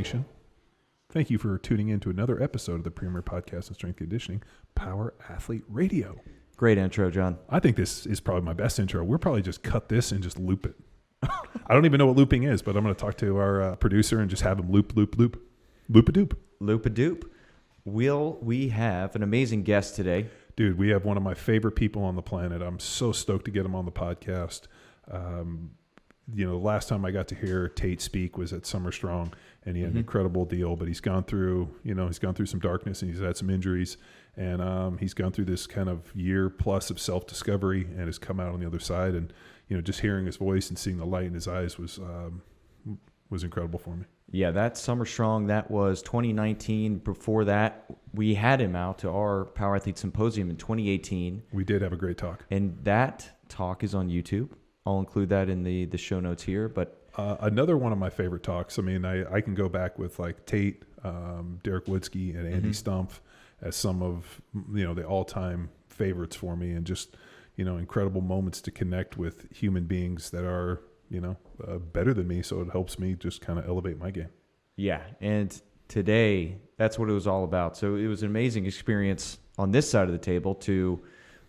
Nation. Thank you for tuning in to another episode of the premier podcast in strength conditioning, Power Athlete Radio. Great intro, John. I think this is probably my best intro. We'll probably just cut this and just loop it. I don't even know what looping is, but I'm going to talk to our producer and just have him loop. Loop-a-doop. Loop-a-doop. We have an amazing guest today. Dude, we have one of my favorite people on the planet. I'm so stoked to get him on the podcast. The last time I got to hear Tait speak was at Summer Strong, and he had an incredible deal, but he's gone through some darkness, and he's had some injuries, and he's gone through this kind of year plus of self-discovery and has come out on the other side. And, just hearing his voice and seeing the light in his eyes was incredible for me. Yeah, that Summer Strong, that was 2019. Before that, we had him out to our Power Athlete Symposium in 2018. We did have a great talk. And that talk is on YouTube. I'll include that in the show notes here. But another one of my favorite talks, I mean, I can go back with like Tait, Derek Woodsky, and Andy Stumpf as some of, the all-time favorites for me, and just, incredible moments to connect with human beings that are, better than me. So it helps me just kind of elevate my game. Yeah. And today, that's what it was all about. So it was an amazing experience on this side of the table to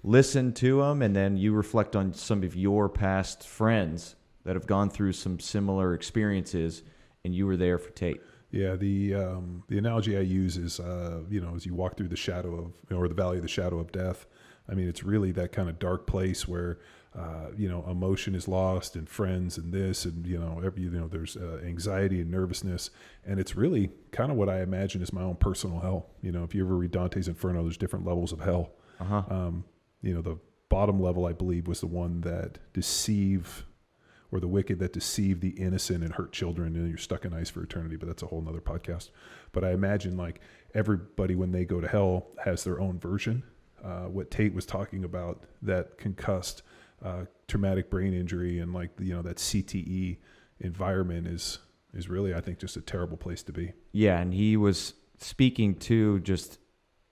listen to them, and then you reflect on some of your past friends that have gone through some similar experiences, and you were there for Tait. Yeah, the analogy I use is, as you walk through the shadow of, or the valley of the shadow of death. I mean, it's really that kind of dark place where, emotion is lost, and friends, and this, and there's anxiety and nervousness, and it's really kind of what I imagine is my own personal hell. If you ever read Dante's Inferno, there's different levels of hell. The bottom level, I believe, was the one that the wicked that deceive the innocent and hurt children, and you're stuck in ice for eternity. But that's a whole nother podcast. But I imagine like everybody, when they go to hell, has their own version. What Tait was talking about, that concussed, traumatic brain injury, and like that CTE environment is really, I think, just a terrible place to be. Yeah, and he was speaking to just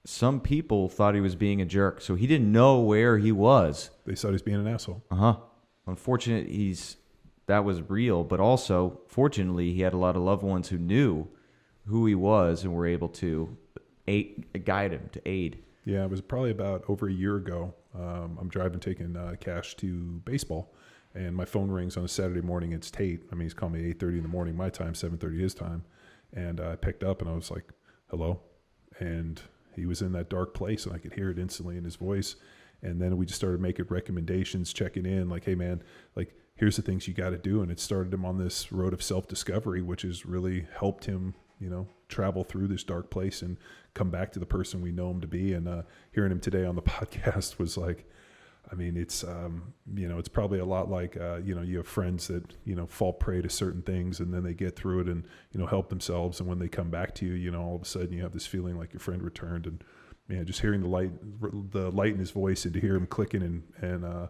some people thought he was being a jerk, so he didn't know where he was. They thought he was being an asshole. Unfortunately, that was real, but also, fortunately, he had a lot of loved ones who knew who he was and were able to guide him, to aid. Yeah, it was probably about over a year ago. I'm driving, taking Cash to baseball, and my phone rings on a Saturday morning. It's Tait. I mean, he's calling me 8:30 in the morning, my time, 7:30 his time. And I picked up, and I was like, hello? And he was in that dark place, and I could hear it instantly in his voice. And then we just started making recommendations, checking in, like, hey, man, like, here's the things you got to do. And it started him on this road of self-discovery, which has really helped him, travel through this dark place and come back to the person we know him to be. And hearing him today on the podcast was like, I mean, it's, it's probably a lot like, you have friends that, fall prey to certain things, and then they get through it and, help themselves. And when they come back to you, all of a sudden you have this feeling like your friend returned. And man, just hearing the light in his voice, and to hear him clicking and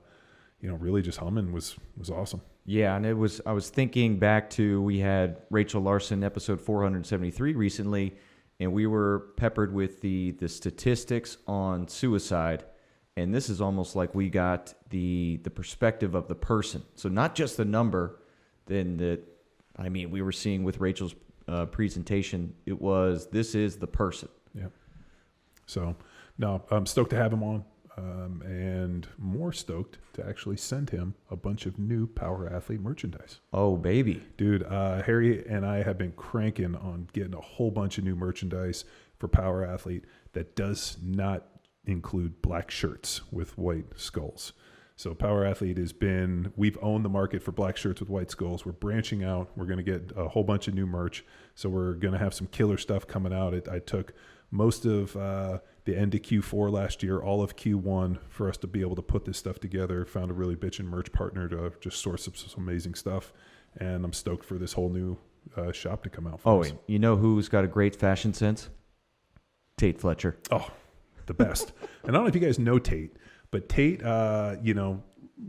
really just humming was awesome. Yeah. And I was thinking back to, we had Rachel Larson, episode 473 recently, and we were peppered with the statistics on suicide. And this is almost like we got the perspective of the person. So not just the number, we were seeing with Rachel's presentation, this is the person. Yeah. So, no, I'm stoked to have him on, and more stoked to actually send him a bunch of new Power Athlete merchandise. Oh, baby. Dude, Harry and I have been cranking on getting a whole bunch of new merchandise for Power Athlete that does not include black shirts with white skulls. So Power Athlete we've owned the market for black shirts with white skulls. We're branching out. We're going to get a whole bunch of new merch. So we're going to have some killer stuff coming out. I took most of the end of Q4 last year, all of Q1, for us to be able to put this stuff together. Found a really bitchin' merch partner to just source some amazing stuff. And I'm stoked for this whole new shop to come out for us. You know who's got a great fashion sense? Tait Fletcher. Oh, the best. And I don't know if you guys know Tait, but Tait,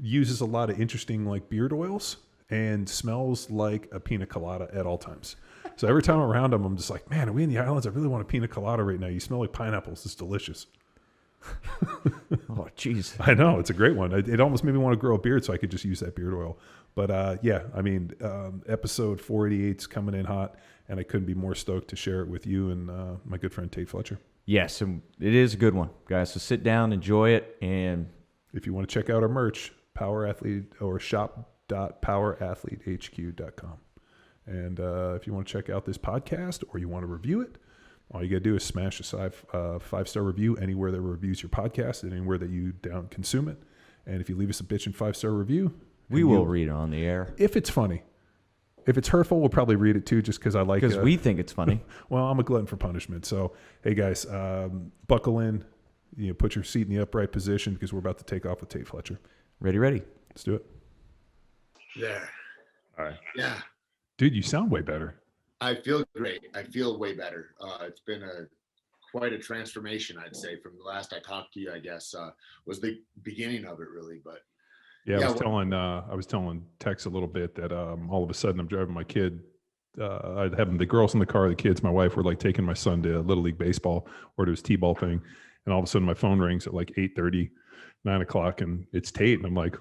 uses a lot of interesting like beard oils and smells like a pina colada at all times. So every time I'm around him, I'm just like, man, are we in the islands? I really want a pina colada right now. You smell like pineapples. It's delicious. Oh, jeez. I know. It's a great one. It almost made me want to grow a beard so I could just use that beard oil. But episode 488 is coming in hot. and I couldn't be more stoked to share it with you and my good friend Tait Fletcher. Yes, and it is a good one, guys. So sit down, enjoy it, and if you want to check out our merch, Power Athlete or shop.powerathletehq.com. And if you want to check out this podcast or you want to review it, all you got to do is smash a 5-star review anywhere that reviews your podcast and anywhere that you consume it. And if you leave us a bitchin' 5-star review, we will read it on the air. If it's funny. If it's hurtful, we'll probably read it too, just because I like it. Because we think it's funny. Well, I'm a glutton for punishment. So, hey guys, buckle in. Put your seat in the upright position because we're about to take off with Tait Fletcher. Ready. Let's do it. There. All right. Yeah. Dude, you sound way better. I feel great. I feel way better. It's been quite a transformation, I'd say, from the last I talked to you, I guess, was the beginning of it really. But yeah, I was telling Tex a little bit that all of a sudden I'm driving my kid. I'd have the girls in the car, the kids, my wife were like taking my son to Little League baseball or to his T-ball thing. And all of a sudden my phone rings at like 8:30, 9 o'clock, and it's Tait. And I'm like,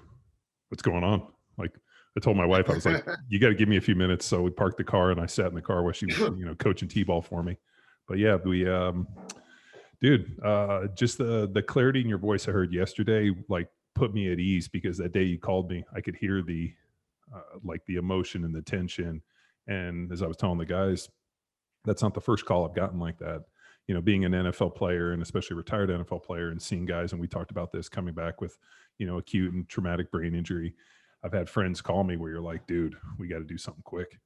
what's going on? Like, I told my wife, I was like, you got to give me a few minutes. So we parked the car and I sat in the car while she was, coaching T-ball for me. But yeah, we, just the clarity in your voice I heard yesterday, like put me at ease, because that day you called me, I could hear the emotion and the tension. And as I was telling the guys, that's not the first call I've gotten like that. Being an NFL player and especially a retired NFL player and seeing guys, and we talked about this, coming back with, acute and traumatic brain injury. I've had friends call me where you're like, dude, we got to do something quick.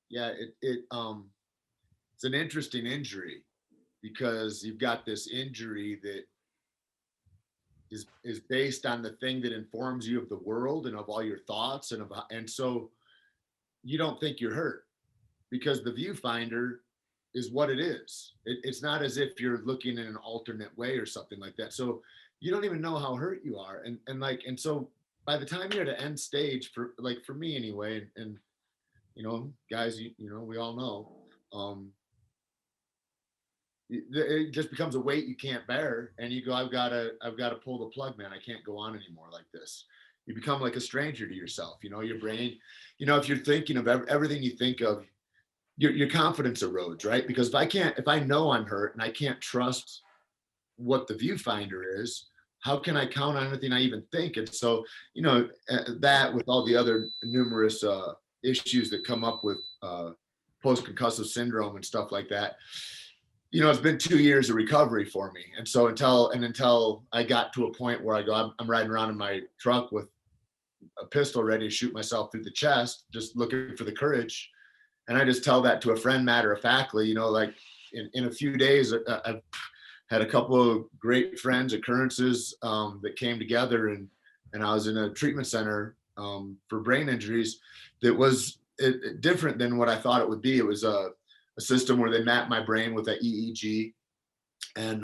Yeah, it's an interesting injury, because you've got this injury that is based on the thing that informs you of the world and of all your thoughts, and so you don't think you're hurt, because the viewfinder is what it is. It's not as if you're looking in an alternate way or something like that. So you don't even know how hurt you are, and so by the time you're at an end stage, for me anyway, and guys, we all know, it just becomes a weight you can't bear, and you go, I've got to pull the plug, man. I can't go on anymore like this. You become like a stranger to yourself. Your brain, if you're thinking of everything you think of, your confidence erodes, right? Because if I know I'm hurt and I can't trust what the viewfinder is, how can I count on anything I even think? And so, that with all the other numerous issues that come up with post-concussive syndrome and stuff like that, it's been 2 years of recovery for me. And so until I got to a point where I go, I'm riding around in my truck with a pistol ready to shoot myself through the chest, just looking for the courage. And I just tell that to a friend matter of factly, like in a few days, I've had a couple of great friends, occurrences that came together, and I was in a treatment center for brain injuries that was different than what I thought it would be. It was a system where they map my brain with an EEG, and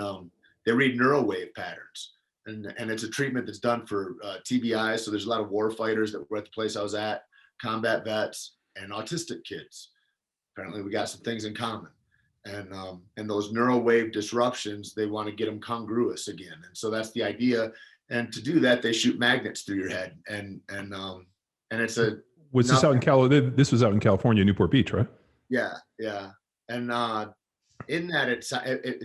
they read neurowave patterns. And it's a treatment that's done for TBI. So there's a lot of war fighters that were at the place I was at, combat vets, and autistic kids. Apparently we got some things in common. And those neurowave disruptions, they want to get them congruous again. And so that's the idea. And to do that, they shoot magnets through your head. And it's a... Was this out in This was out in California, Newport Beach, right? Yeah. And in that, it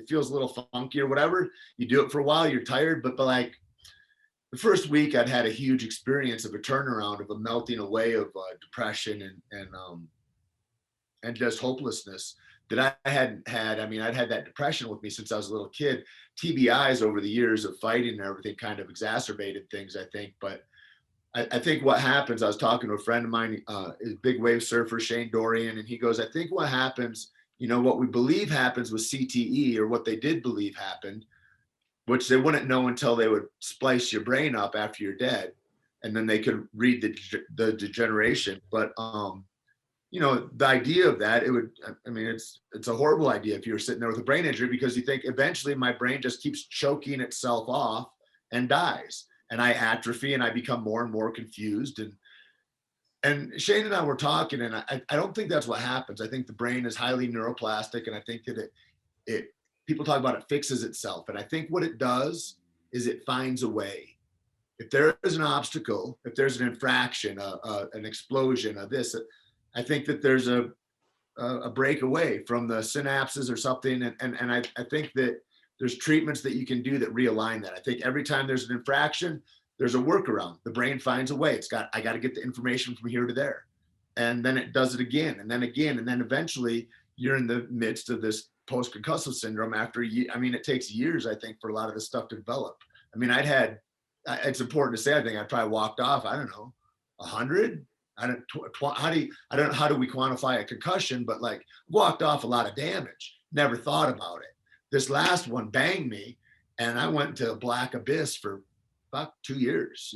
feels a little funky or whatever. You do it for a while, you're tired, but like the first week, I'd had a huge experience of a turnaround, of a melting away of depression and just hopelessness that I hadn't had. I mean, I'd had that depression with me since I was a little kid. TBIs over the years of fighting and everything kind of exacerbated things, I think. But I think what happens, I was talking to a friend of mine, is big wave surfer, Shane Dorian, and he goes, I think what happens, what we believe happens with CTE, or what they did believe happened, which they wouldn't know until they would splice your brain up after you're dead, and then they could read the degeneration. But the idea of that, it's a horrible idea if you're sitting there with a brain injury, because you think eventually my brain just keeps choking itself off and dies, and I atrophy and I become more and more confused. And Shane and I were talking, and I don't think that's what happens. I think the brain is highly neuroplastic, and I think that it people talk about it fixes itself, and I think what it does is it finds a way. If there is an obstacle, if there's an infraction, an explosion, this, I think that there's a a break away from the synapses or something. And I think that there's treatments that you can do that realign that. I think every time there's an infraction, there's a workaround. The brain finds a way. I got to get the information from here to there. And then it does it again, and then again. And then eventually you're in the midst of this post-concussive syndrome after, it takes years, I think, for a lot of this stuff to develop. I mean, it's important to say, I think I probably walked off, I don't know, 100. How do we quantify a concussion, but like walked off a lot of damage, never thought about it. This last one banged me and I went to a black abyss for about 2 years,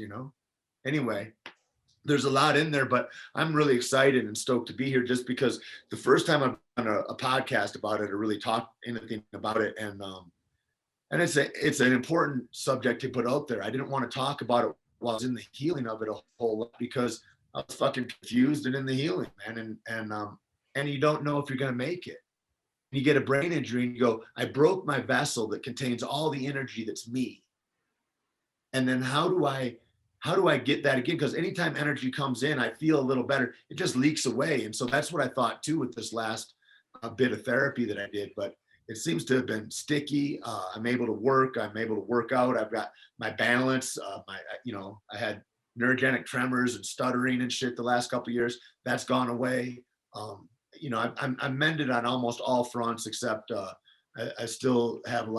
Anyway, there's a lot in there, but I'm really excited and stoked to be here just because the first time I've done a podcast about it or really talked anything about it. And it's an important subject to put out there. I didn't want to talk about it while I was in the healing of it a whole lot because I was fucking confused and in the healing, man. And you don't know if you're going to make it. You get a brain injury and you go, I broke my vessel that contains all the energy that's me. And then how do I get that again? Because anytime energy comes in, I feel a little better. It just leaks away. And so that's what I thought too with this last bit of therapy that I did. But it seems to have been sticky. I'm able to work. I'm able to work out. I've got my balance. I had neurogenic tremors and stuttering and shit the last couple of years. That's gone away. I'm mended on almost all fronts, except I still have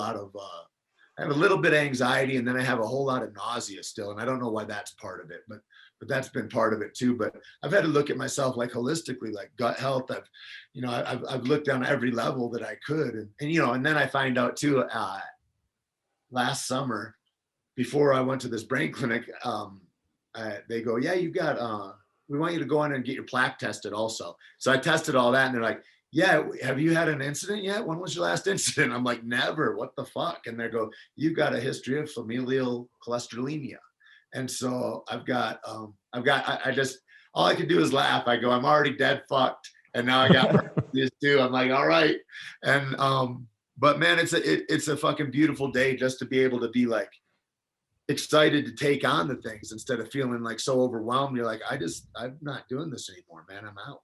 I have a little bit of anxiety, and then I have a whole lot of nausea still. And I don't know why that's part of it, but that's been part of it too. But I've had to look at myself like holistically, like gut health. I've looked on every level that I could. And then I find out too, last summer, before I went to this brain clinic, they go, yeah, you got, we want you to go in and get your plaque tested also. So I tested all that and they're like, yeah, have you had an incident yet? When was your last incident? I'm like, never, what the fuck? And they go, you've got a history of familial cholesterolemia. And so all I could do is laugh. I go, I'm already dead fucked. And now I got this too. I'm like, all right. And, but man, it's a fucking beautiful day just to be able to be like excited to take on the things instead of feeling like so overwhelmed. You're like, I'm not doing this anymore, man. I'm out.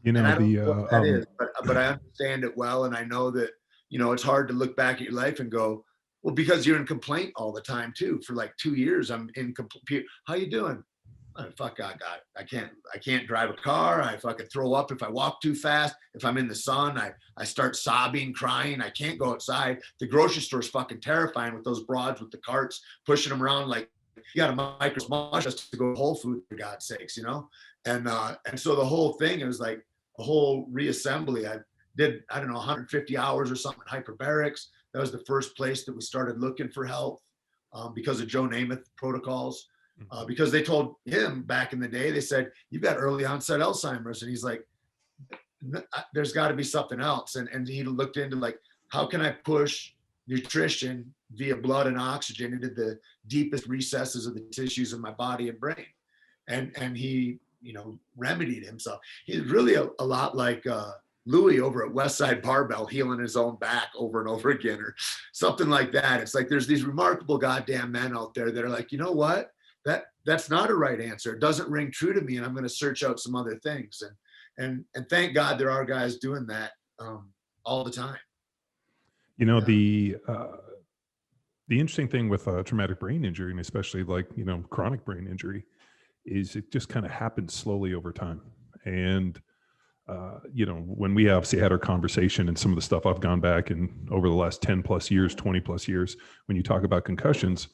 And I don't know what that is, but I understand it well. And I know that, it's hard to look back at your life and go, well, because you're in complaint all the time too. For like 2 years, I'm in complaint. How you doing? Oh, fuck, I can't drive a car. I fucking throw up if I walk too fast. If I'm in the sun, I start sobbing, crying. I can't go outside. The grocery store is fucking terrifying with those broads with the carts pushing them around like you got a micro just to go to Whole Foods, for God's sakes, And so the whole thing, it was like a whole reassembly. I did, 150 hours or something in hyperbarics. That was the first place that we started looking for help because of Joe Namath protocols. Because they told him back in the day, they said, you've got early onset Alzheimer's. And he's like, there's got to be something else. And he looked into like, how can I push nutrition via blood and oxygen into the deepest recesses of the tissues of my body and brain? And he, remedied himself. He's really a lot like Louis over at Westside Barbell healing his own back over and over again or something like that. It's like there's these remarkable goddamn men out there that are like, you know what? That's not a right answer. It doesn't ring true to me, and I'm going to search out some other things. And thank God there are guys doing that all the time. The interesting thing with traumatic brain injury, and especially like chronic brain injury, is it just kind of happens slowly over time. And when we obviously had our conversation and some of the stuff I've gone back and over the last 10 plus years, 20 plus years, when you talk about concussions.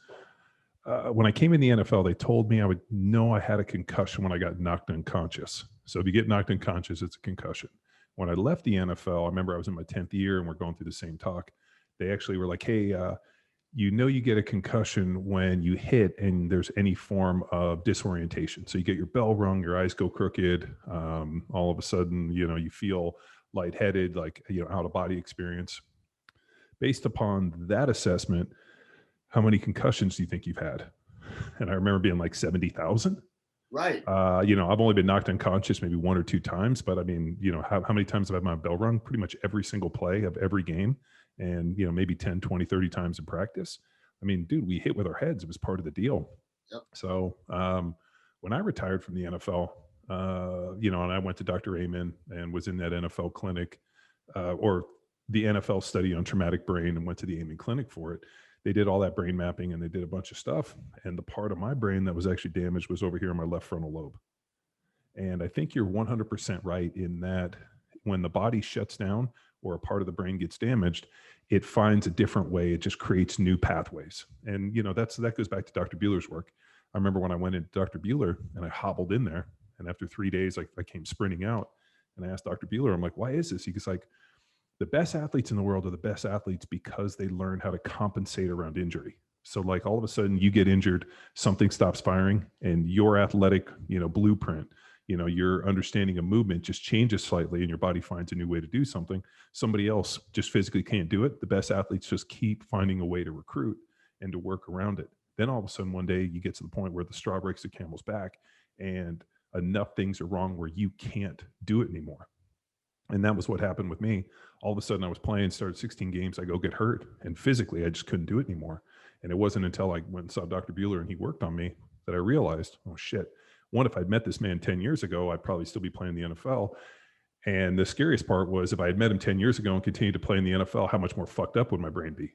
When I came in the NFL, they told me I would know I had a concussion when I got knocked unconscious. So if you get knocked unconscious, it's a concussion. When I left the NFL, I remember I was in my 10th year and we're going through the same talk. They actually were like, hey, you get a concussion when you hit and there's any form of disorientation. So you get your bell rung, your eyes go crooked. All of a sudden, you feel lightheaded, like, out of body experience. Based upon that assessment, how many concussions do you think you've had? And I remember being like 70,000. Right. I've only been knocked unconscious maybe 1 or 2 times, but I mean, how many times have I had my bell rung? Pretty much every single play of every game. And, maybe 10, 20, 30 times in practice. I mean, dude, we hit with our heads. It was part of the deal. Yep. So when I retired from the NFL, and I went to Dr. Amen and was in that NFL clinic, or the NFL study on traumatic brain, and went to the Amen clinic for it. They did all that brain mapping and they did a bunch of stuff. And the part of my brain that was actually damaged was over here in my left frontal lobe. And I think you're 100% right in that when the body shuts down or a part of the brain gets damaged, it finds a different way. It just creates new pathways. And, that goes back to Dr. Bueller's work. I remember when I went into Dr. Bueller and I hobbled in there, and after 3 days, I came sprinting out, and I asked Dr. Bueller, I'm like, why is this? He's like, the best athletes in the world are the best athletes because they learn how to compensate around injury. So like all of a sudden you get injured, something stops firing, and your athletic, blueprint, your understanding of movement just changes slightly, and your body finds a new way to do something. Somebody else just physically can't do it. The best athletes just keep finding a way to recruit and to work around it. Then all of a sudden one day you get to the point where the straw breaks the camel's back, and enough things are wrong where you can't do it anymore. And that was what happened with me. All of a sudden I was playing, started 16 games, I go get hurt, and physically I just couldn't do it anymore. And it wasn't until I went and saw Dr. Bueller and he worked on me that I realized, oh shit, one, if I'd met this man 10 years ago, I'd probably still be playing the NFL. And the scariest part was if I had met him 10 years ago and continued to play in the NFL, how much more fucked up would my brain be?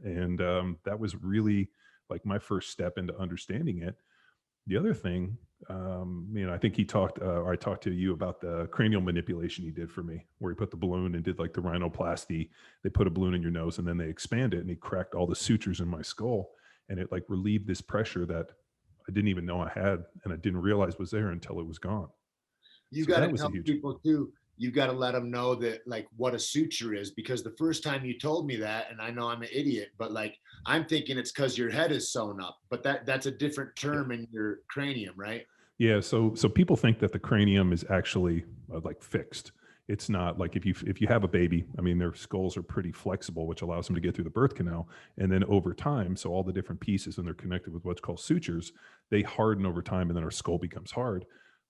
And that was really like my first step into understanding it. The other thing, I think I talked to you about the cranial manipulation he did for me, where he put the balloon and did like the rhinoplasty. They put a balloon in your nose and then they expand it, and he cracked all the sutures in my skull, and it like relieved this pressure that I didn't even know I had, and I didn't realize was there until it was gone. You got to tell people too. You got to let them know that like what a suture is, because the first time you told me that, and I know I'm an idiot, but like I'm thinking it's because your head is sewn up, but that's a different term in your cranium, right? Yeah. So people think that the cranium is actually like fixed. It's not. Like if you have a baby, I mean, their skulls are pretty flexible, which allows them to get through the birth canal. And then over time, so all the different pieces, and they're connected with what's called sutures, they harden over time, and then our skull becomes hard.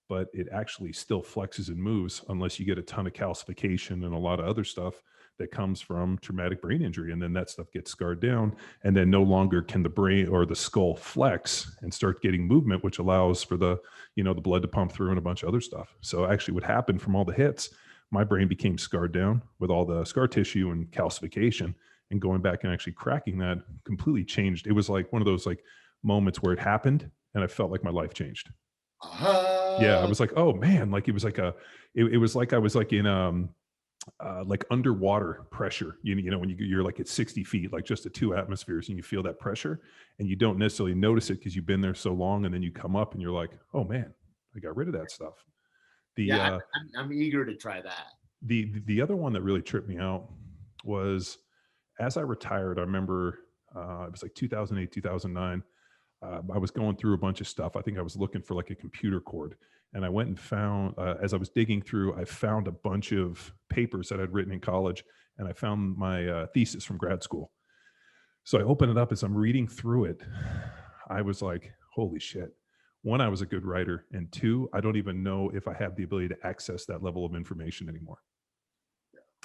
But it actually still flexes and moves unless you get a ton of calcification and a lot of other stuff that comes from traumatic brain injury. And then that stuff gets scarred down, and then no longer can the brain or the skull flex and start getting movement, which allows for the blood to pump through and a bunch of other stuff. So actually what happened from all the hits, my brain became scarred down with all the scar tissue and calcification, and going back and actually cracking that completely changed. It was like one of those like moments where it happened and I felt like my life changed. Yeah, I was like, oh man, like it was like it was like I was like in like underwater pressure. When you're like at 60 feet, like just at 2 atmospheres, and you feel that pressure, and you don't necessarily notice it because you've been there so long, and then you come up and you're like, oh man, I got rid of that stuff. I'm eager to try that. The other one that really tripped me out was as I retired. I remember it was like 2008, 2009. I was going through a bunch of stuff. I think I was looking for like a computer cord, and I went and found, as I was digging through, I found a bunch of papers that I'd written in college, and I found my thesis from grad school. So I opened it up. As I'm reading through it, I was like, holy shit. One, I was a good writer, and two, I don't even know if I have the ability to access that level of information anymore.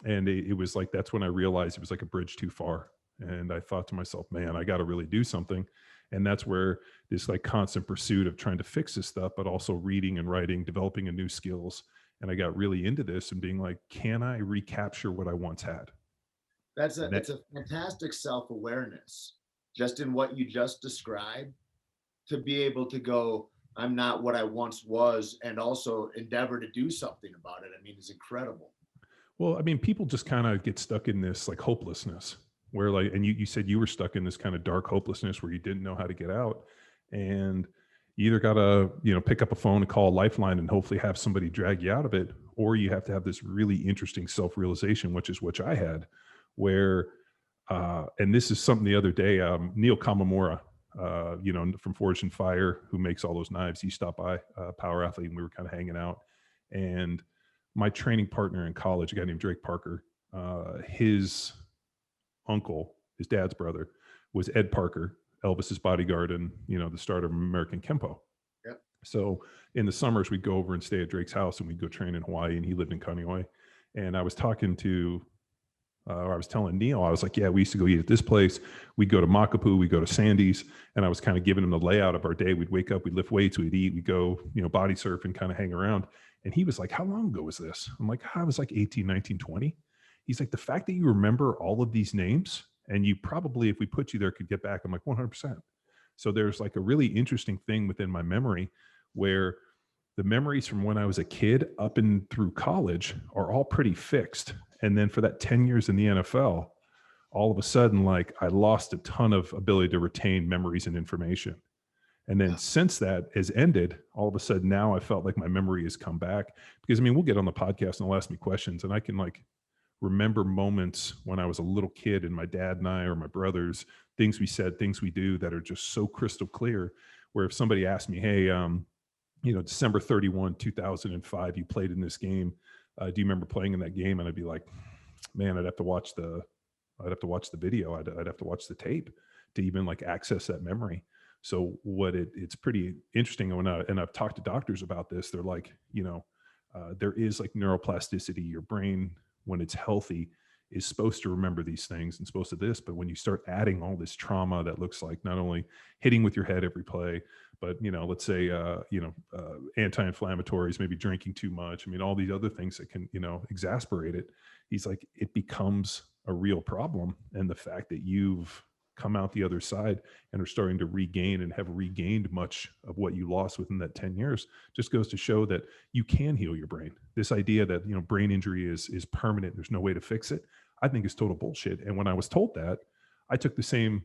And it was like, that's when I realized it was like a bridge too far. And I thought to myself, man, I got to really do something. And that's where this like constant pursuit of trying to fix this stuff, but also reading and writing, developing a new skills. And I got really into this and being like, can I recapture what I once had? It's a fantastic self-awareness just in what you just described, to be able to go, I'm not what I once was, and also endeavor to do something about it. I mean, it's incredible. Well, I mean, people just kind of get stuck in this like hopelessness where like, and you said you were stuck in this kind of dark hopelessness where you didn't know how to get out. And you either got to, pick up a phone and call a lifeline and hopefully have somebody drag you out of it, or you have to have this really interesting self-realization, which I had, where, and this is something the other day, Neil Kamamura, from Forged in Fire, who makes all those knives, he stopped by, Power Athlete, and we were kind of hanging out. And my training partner in college, a guy named Drake Parker, his uncle, his dad's brother, was Ed Parker, Elvis's bodyguard, and the start of American Kempo. Yep. So in the summers, we'd go over and stay at Drake's house, and we'd go train in Hawaii, and he lived in Kaneohe. And I was talking to or I was telling Neil, I was like, yeah, we used to go eat at this place. We'd go to Makapu, we'd go to Sandy's. And I was kind of giving him the layout of our day. We'd wake up, we'd lift weights, we'd eat, we'd go, body surf and kind of hang around. And he was like, how long ago was this? I'm like, I was like 18, 19, 20. He's like, the fact that you remember all of these names, and you probably, if we put you there, could get back. I'm like, 100%. So there's like a really interesting thing within my memory where the memories from when I was a kid up and through college are all pretty fixed. And then for that 10 years in the NFL, all of a sudden, like I lost a ton of ability to retain memories and information. And then since that has ended, all of a sudden now I felt like my memory has come back, because I mean, we'll get on the podcast and they'll ask me questions and I can like remember moments when I was a little kid and my dad and I, or my brothers, things we said, things we do that are just so crystal clear, where if somebody asked me, hey, December 31, 2005, you played in this game. Do you remember playing in that game? And I'd be like, man, I'd have to watch the video. I'd have to watch the tape to even like access that memory. So it's pretty interesting. And I've talked to doctors about this. They're like, there is like neuroplasticity. Your brain, when it's healthy, is supposed to remember these things and supposed to this. But when you start adding all this trauma that looks like not only hitting with your head every play, but, let's say, anti-inflammatories, maybe drinking too much. I mean, all these other things that can, exasperate it. He's like, it becomes a real problem. And the fact that you've come out the other side and are starting to regain and have regained much of what you lost within that 10 years just goes to show that you can heal your brain. This idea that, brain injury is permanent, there's no way to fix it, I think is total bullshit. And when I was told that, I took the same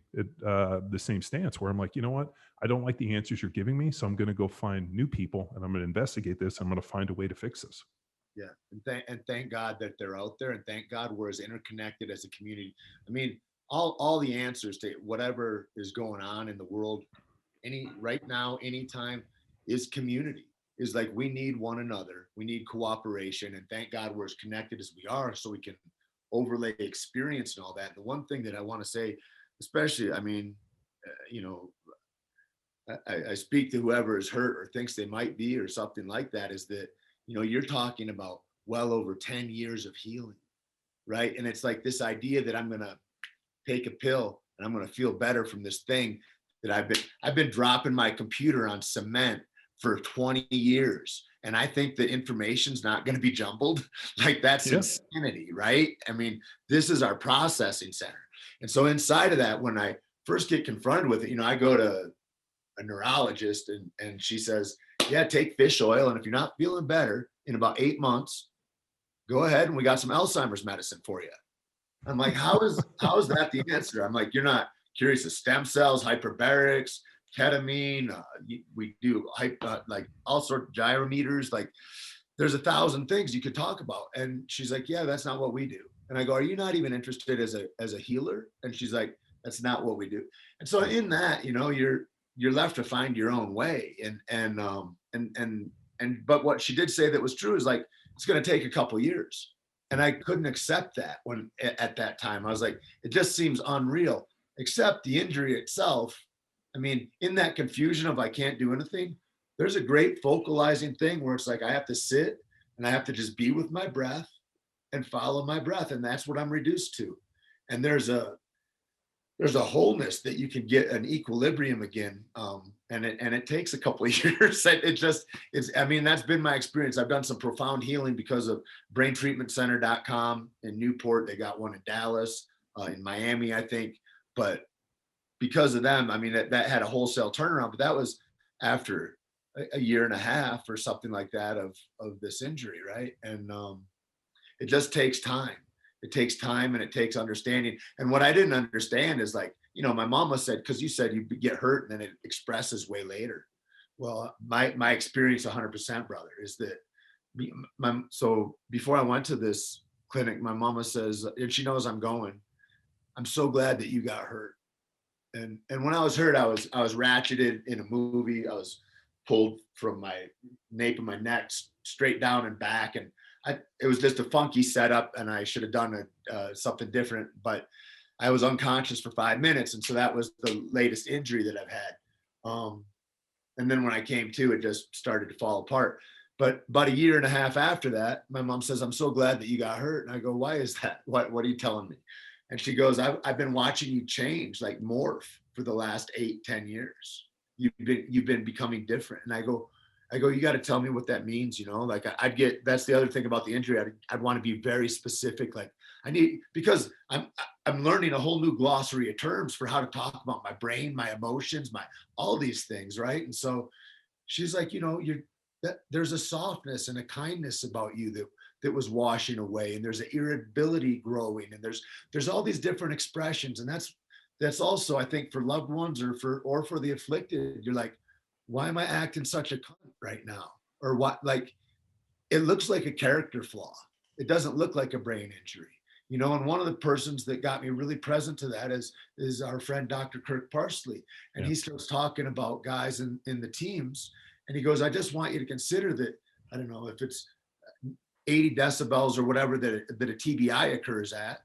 stance where I'm like, you know what? I don't like the answers you're giving me. So I'm going to go find new people and I'm going to investigate this. I'm going to find a way to fix this. Yeah. And thank God that they're out there, and thank God we're as interconnected as a community. I mean, all the answers to whatever is going on in the world, right now, anytime, is community. Is like, we need one another. We need cooperation. And thank God we're as connected as we are, so we can overlay experience and all that. The one thing that I want to say, especially, I mean, I speak to whoever is hurt or thinks they might be or something like that, is that, you're talking about well over 10 years of healing, right? And it's like this idea that I'm going to take a pill and I'm going to feel better from this thing that I've been dropping my computer on cement for 20 years. And I think the information's not going to be jumbled. Like, that's insanity, right? I mean, this is our processing center. And so inside of that, when I first get confronted with it, I go to a neurologist and she says, yeah, take fish oil. And if you're not feeling better in about 8 months, go ahead and we got some Alzheimer's medicine for you. I'm like, how is that the answer? I'm like, you're not curious of stem cells, hyperbarics, ketamine, we do like all sorts of gyrometers, like there's 1,000 things you could talk about. And she's like, yeah, that's not what we do. And I go, are you not even interested as a healer? And she's like, that's not what we do. And so in that, you're left to find your own way. But what she did say that was true is like, it's going to take a couple years. And I couldn't accept that at that time. I was like, it just seems unreal, except the injury itself. I mean, in that confusion of I can't do anything, there's a great focalizing thing where it's like, I have to sit and I have to just be with my breath and follow my breath. And that's what I'm reduced to. And there's a wholeness that you can get, an equilibrium again. And it takes a couple of years. I mean, that's been my experience. I've done some profound healing because of braintreatmentcenter.com in Newport. They got one in Dallas, in Miami, I think. But because of them, I mean, that had a wholesale turnaround, but that was after a year and a half or something like that of this injury, right? And it just takes time. It takes time and it takes understanding. And what I didn't understand is like, my mama said, because you said you get hurt and then it expresses way later. Well, my experience 100%, brother, is that so before I went to this clinic, my mama says, and she knows I'm going, I'm so glad that you got hurt. And when I was hurt, I was ratcheted in a movie. I was pulled from my nape of my neck straight down and back. And it was just a funky setup and I should have done something different, but I was unconscious for 5 minutes. And so that was the latest injury that I've had. And then when I came to, it just started to fall apart. But about a year and a half after that, my mom says, I'm so glad that you got hurt. And I go, why is that? What are you telling me? And she goes, I've been watching you change, like morph for the last 8-10 years. You've been becoming different. And I go, you got to tell me what that means. You know, like I'd get, that's the other thing about the injury. I'd want to be very specific. Like because I'm learning a whole new glossary of terms for how to talk about my brain, my emotions, all these things. Right. And so she's like, you know, there's a softness and a kindness about you that was washing away, and there's an irritability growing, and there's all these different expressions. And that's also, I think, for loved ones or for the afflicted, you're like, why am I acting such a cunt right now? Or what? Like, it looks like a character flaw. It doesn't look like a brain injury, you know. And one of the persons that got me really present to that is our friend Dr. Kirk Parsley. And he starts talking about guys in the teams, and he goes, I just want you to consider that, I don't know if it's 80 decibels or whatever that a TBI occurs at,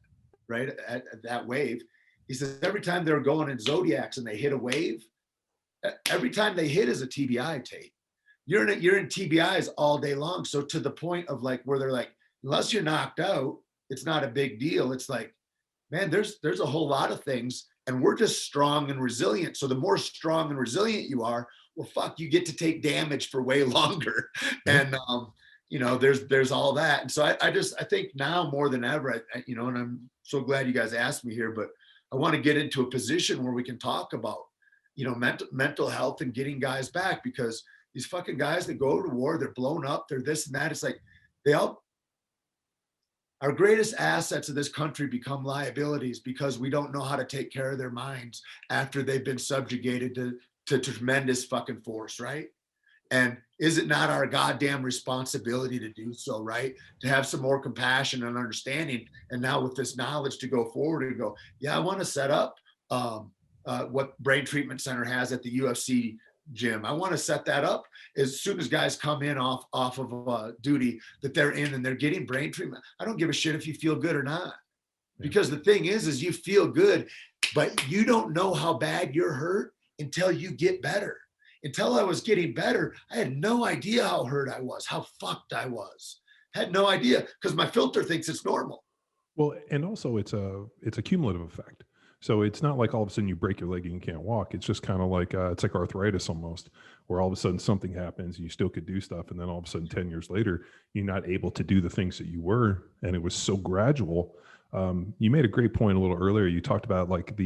right, at that wave. He says every time they're going in zodiacs and they hit a wave, every time they hit is a TBI, Tate. You're in TBIs all day long. So to the point of like where they're like, unless you're knocked out, it's not a big deal. It's like, man, there's a whole lot of things, and we're just strong and resilient. So the more strong and resilient you are, well, fuck, you get to take damage for way longer. And you know, there's all that. And so I think now more than ever, you know, and I'm so glad you guys asked me here, but I want to get into a position where we can talk about, you know, mental health and getting guys back, because these fucking guys that go to war, they're blown up, they're this and that. It's like our greatest assets of this country become liabilities because we don't know how to take care of their minds after they've been subjugated to tremendous fucking force, right? And is it not our goddamn responsibility to do so, right? To have some more compassion and understanding. And now with this knowledge to go forward and go, yeah, I want to set up what Brain Treatment Center has at the UFC gym. I want to set that up as soon as guys come in off of duty, that they're in and they're getting brain treatment. I don't give a shit if you feel good or not. Because the thing is you feel good, but you don't know how bad you're hurt until you get better. Until I was getting better, I had no idea how hurt I was, how fucked I was. Had no idea, because my filter thinks it's normal. Well, and also it's a cumulative effect. So it's not like all of a sudden you break your leg and you can't walk. It's just kind of like it's like arthritis almost, where all of a sudden something happens and you still could do stuff, and then all of a sudden 10 years later you're not able to do the things that you were, and it was so gradual. You made a great point a little earlier. You talked about like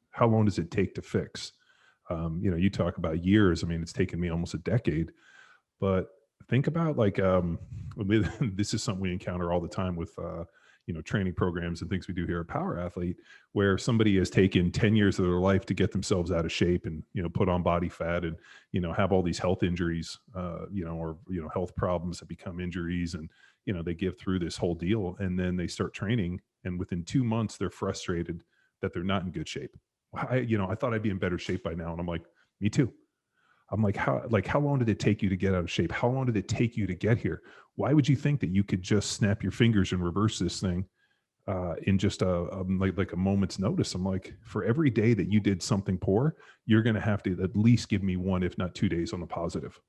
how long does it take to fix? You know, you talk about years. I mean, it's taken me almost a decade, but think about like, this is something we encounter all the time with, you know, training programs and things we do here at Power Athlete, where somebody has taken 10 years of their life to get themselves out of shape and, you know, put on body fat and, you know, have all these health injuries, you know, or, you know, health problems that become injuries. And, you know, they give through this whole deal, and then they start training, and within 2 months, they're frustrated that they're not in good shape. I thought I'd be in better shape by now. And I'm like, me too. I'm like, how long did it take you to get out of shape? How long did it take you to get here? Why would you think that you could just snap your fingers and reverse this thing in just like a moment's notice? I'm like, for every day that you did something poor, you're going to have to at least give me 1, if not 2 days on the positive.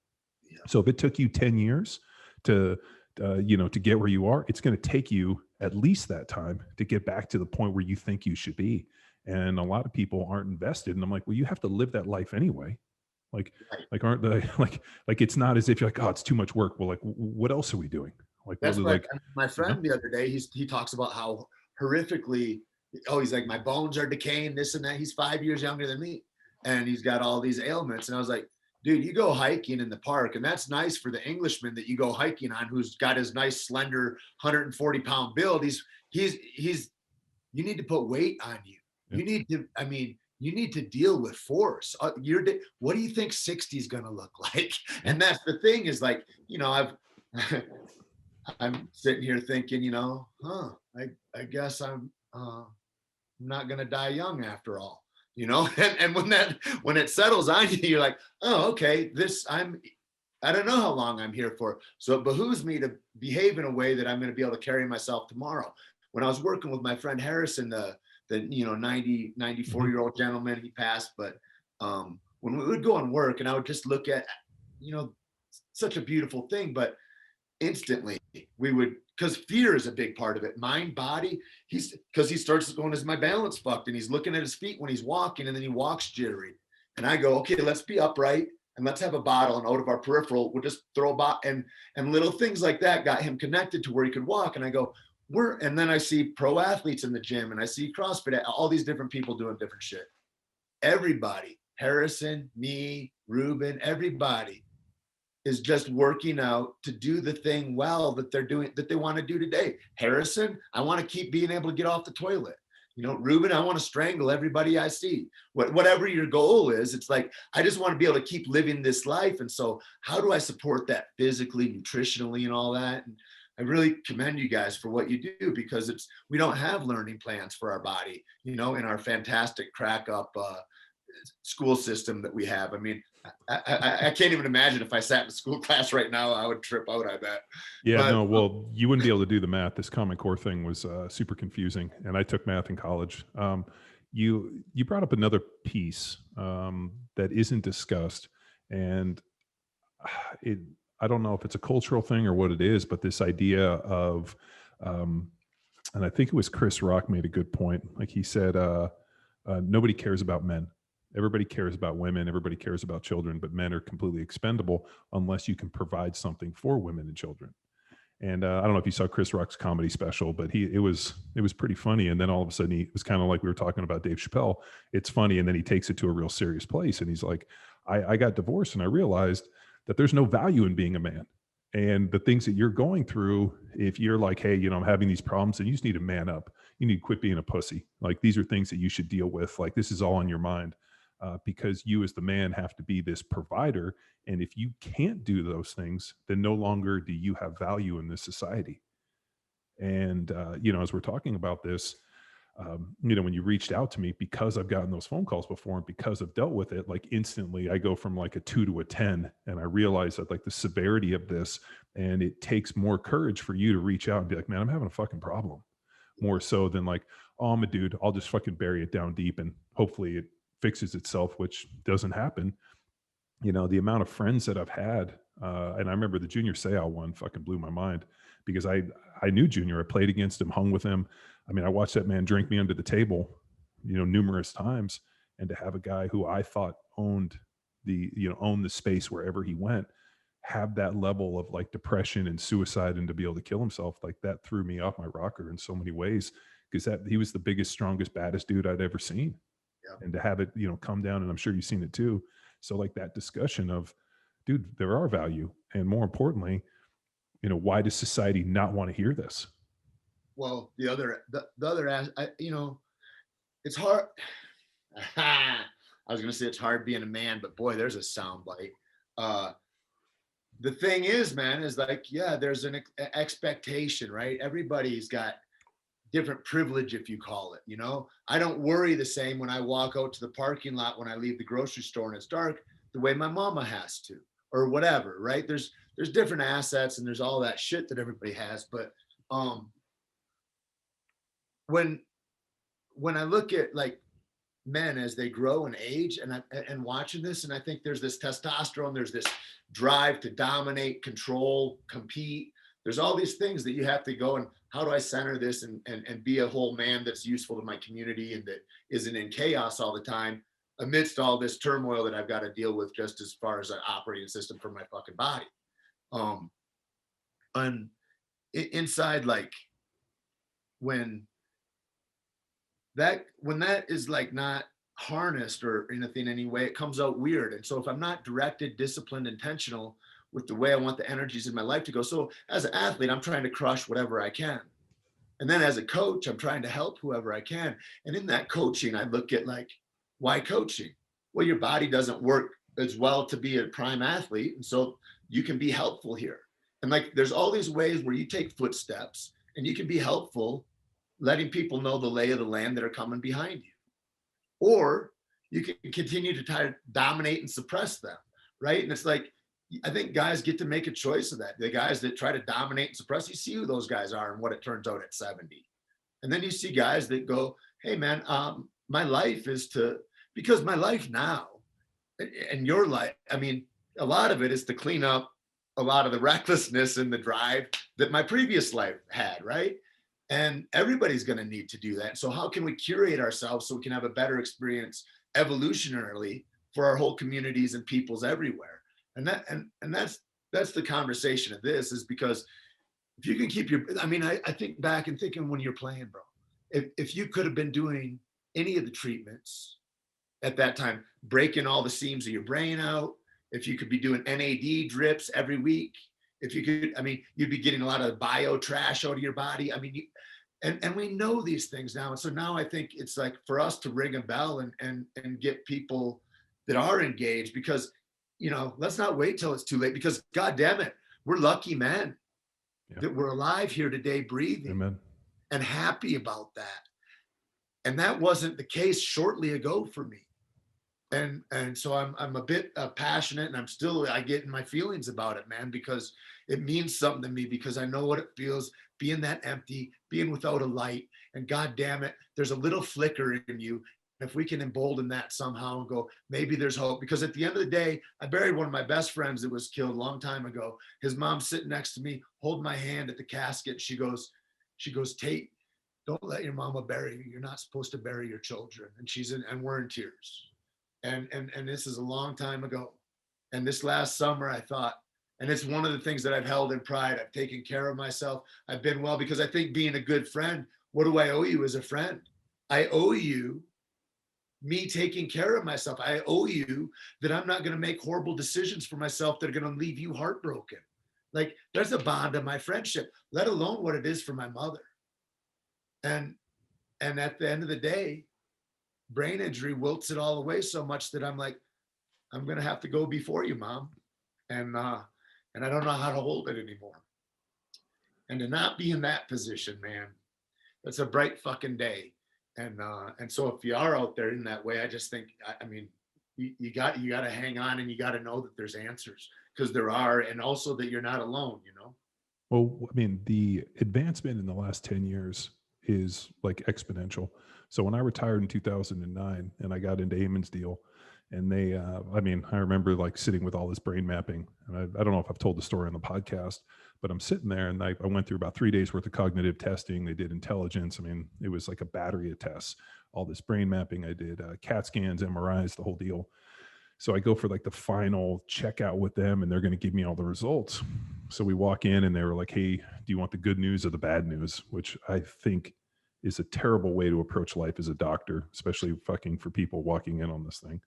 Yeah. So if it took you 10 years to get where you are, it's going to take you at least that time to get back to the point where you think you should be. And a lot of people aren't invested. And I'm like, well, you have to live that life anyway. Like aren't they like it's not as if you're like, oh, it's too much work. Well, like, what else are we doing? Like, that's really, like my friend the other day, he talks about how horrifically, he's like, my bones are decaying, this and that. He's 5 years younger than me, and he's got all these ailments. And I was like, dude, you go hiking in the park, and that's nice for the Englishman that you go hiking on, who's got his nice slender 140-pound build. You need to put weight on you. You need to deal with force. What do you think 60 is going to look like? And that's the thing, is like, you know, I'm sitting here thinking, you know, I guess I'm not going to die young after all, you know? And when it settles on you, you're like, oh, okay, I don't know how long I'm here for. So it behooves me to behave in a way that I'm going to be able to carry myself tomorrow. When I was working with my friend Harrison, the 94-year-old gentleman, he passed, but when we would go and work, and I would just look at, you know, such a beautiful thing, but instantly we would, because fear is a big part of it, mind, body. Because he starts going, is my balance fucked? And he's looking at his feet when he's walking, and then he walks jittery. And I go, okay, let's be upright and let's have a bottle, and out of our peripheral we'll just throw a bottle, and little things like that got him connected to where he could walk. And I go, and then I see pro athletes in the gym, and I see CrossFit, all these different people doing different shit. Everybody, Harrison, me, Ruben, everybody is just working out to do the thing well that they're doing, that they want to do today. Harrison, I want to keep being able to get off the toilet. You know, Ruben, I want to strangle everybody I see. Whatever your goal is, it's like, I just want to be able to keep living this life. And so how do I support that physically, nutritionally, and all that? And I really commend you guys for what you do, because we don't have learning plans for our body, you know, in our fantastic crack up school system that we have. I mean, I can't even imagine if I sat in a school class right now, I would trip out, I bet. Yeah, but, no, well, you wouldn't be able to do the math. This Common Core thing was super confusing, and I took math in college. You brought up another piece that isn't discussed, and I don't know if it's a cultural thing or what it is, but this idea of, and I think it was Chris Rock made a good point. Like he said, nobody cares about men. Everybody cares about women. Everybody cares about children, but men are completely expendable unless you can provide something for women and children. And I don't know if you saw Chris Rock's comedy special, but it was pretty funny. And then all of a sudden, it was kind of like we were talking about Dave Chappelle. It's funny, and then he takes it to a real serious place. And he's like, I got divorced, and I realized that there's no value in being a man. And the things that you're going through, if you're like, hey, you know, I'm having these problems, and you just need to man up. You need to quit being a pussy. Like, these are things that you should deal with. Like, this is all on your mind. Because you as the man have to be this provider. And if you can't do those things, then no longer do you have value in this society. And, you know, as we're talking about this, you know, when you reached out to me, because I've gotten those phone calls before and because I've dealt with it, like instantly I go from like a 2 to a 10. And I realize that like the severity of this, and it takes more courage for you to reach out and be like, man, I'm having a fucking problem, more so than like, oh, I'm a dude, I'll just fucking bury it down deep and hopefully it fixes itself, which doesn't happen. You know, the amount of friends that I've had, and I remember the Junior Seau one fucking blew my mind, because I knew Junior. I played against him, hung with him. I mean, I watched that man drink me under the table, you know, numerous times. And to have a guy who I thought owned the space wherever he went, have that level of like depression and suicide, and to be able to kill himself, like that threw me off my rocker in so many ways, because he was the biggest, strongest, baddest dude I'd ever seen. Yeah. And to have it, you know, come down, and I'm sure you've seen it too. So like that discussion of, dude, there are value. And more importantly, you know, why does society not want to hear this? Well, the other, you know, it's hard. I was going to say it's hard being a man, but boy, there's a sound bite. The thing is, man, is like, yeah, there's an expectation, right? Everybody's got different privilege, if you call it, you know. I don't worry the same when I walk out to the parking lot when I leave the grocery store and it's dark, the way my mama has to, or whatever, right? There's different assets, and there's all that shit that everybody has. But when I look at like men as they grow and age, and watching this, and I think there's this testosterone, there's this drive to dominate, control, compete. There's all these things that you have to go, and how do I center this and be a whole man that's useful to my community and that isn't in chaos all the time amidst all this turmoil that I've got to deal with, just as far as an operating system for my fucking body. And inside, like when that is like not harnessed or anything anyway, it comes out weird. And so if I'm not directed, disciplined, intentional with the way I want the energies in my life to go. So as an athlete, I'm trying to crush whatever I can. And then as a coach, I'm trying to help whoever I can. And in that coaching, I look at like, why coaching? Well, your body doesn't work as well to be a prime athlete. And so you can be helpful here. And like, there's all these ways where you take footsteps and you can be helpful, letting people know the lay of the land that are coming behind you. Or you can continue to try to dominate and suppress them, right? And it's like, I think guys get to make a choice of that. The guys that try to dominate and suppress, you see who those guys are and what it turns out at 70. And then you see guys that go, hey man, my life is because my life now and your life, I mean, a lot of it is to clean up a lot of the recklessness and the drive that my previous life had, right? And everybody's going to need to do that. So how can we curate ourselves so we can have a better experience evolutionarily for our whole communities and peoples everywhere? And that's the conversation of this, is because if you can keep your, I mean, I think back and thinking when you're playing, bro, if you could have been doing any of the treatments at that time, breaking all the seams of your brain out, if you could be doing NAD drips every week, if you could, I mean, you'd be getting a lot of bio trash out of your body. I mean, and we know these things now. And so now I think it's like for us to ring a bell and get people that are engaged, because, you know, let's not wait till it's too late, because God damn it, we're lucky, man, that we're alive here today, breathing. Amen. And happy about that. And that wasn't the case shortly ago for me. And so I'm a bit passionate, and I get in my feelings about it, man, because it means something to me, because I know what it feels being that empty, being without a light. And God damn it, there's a little flicker in you. If we can embolden that somehow and go, maybe there's hope. Because at the end of the day, I buried one of my best friends that was killed a long time ago. His mom's sitting next to me, holding my hand at the casket. She goes, Tait, don't let your mama bury you. You're not supposed to bury your children. And we're in tears. And this is a long time ago. And this last summer I thought, and it's one of the things that I've held in pride. I've taken care of myself. I've been well, because I think being a good friend, what do I owe you as a friend? I owe you me taking care of myself. I owe you that I'm not going to make horrible decisions for myself that are going to leave you heartbroken. Like, there's a bond of my friendship, let alone what it is for my mother. And at the end of the day, brain injury wilts it all away so much that I'm like, I'm going to have to go before you, Mom. And I don't know how to hold it anymore. And to not be in that position, man, that's a bright fucking day. And so if you are out there in that way, I just think, I mean, you got to hang on, and you got to know that there's answers, because there are, and also that you're not alone, you know? Well, I mean, the advancement in the last 10 years is like exponential. So when I retired in 2009 and I got into Eamon's deal, and they, I remember like sitting with all this brain mapping, and I don't know if I've told the story on the podcast, but I'm sitting there, and I went through about 3 days worth of cognitive testing. They did intelligence. I mean, it was like a battery of tests, all this brain mapping. I did CAT scans, MRIs, the whole deal. So I go for like the final checkout with them, and they're going to give me all the results. So we walk in, and they were like, hey, do you want the good news or the bad news? Which I think is a terrible way to approach life as a doctor, especially fucking for people walking in on this thing.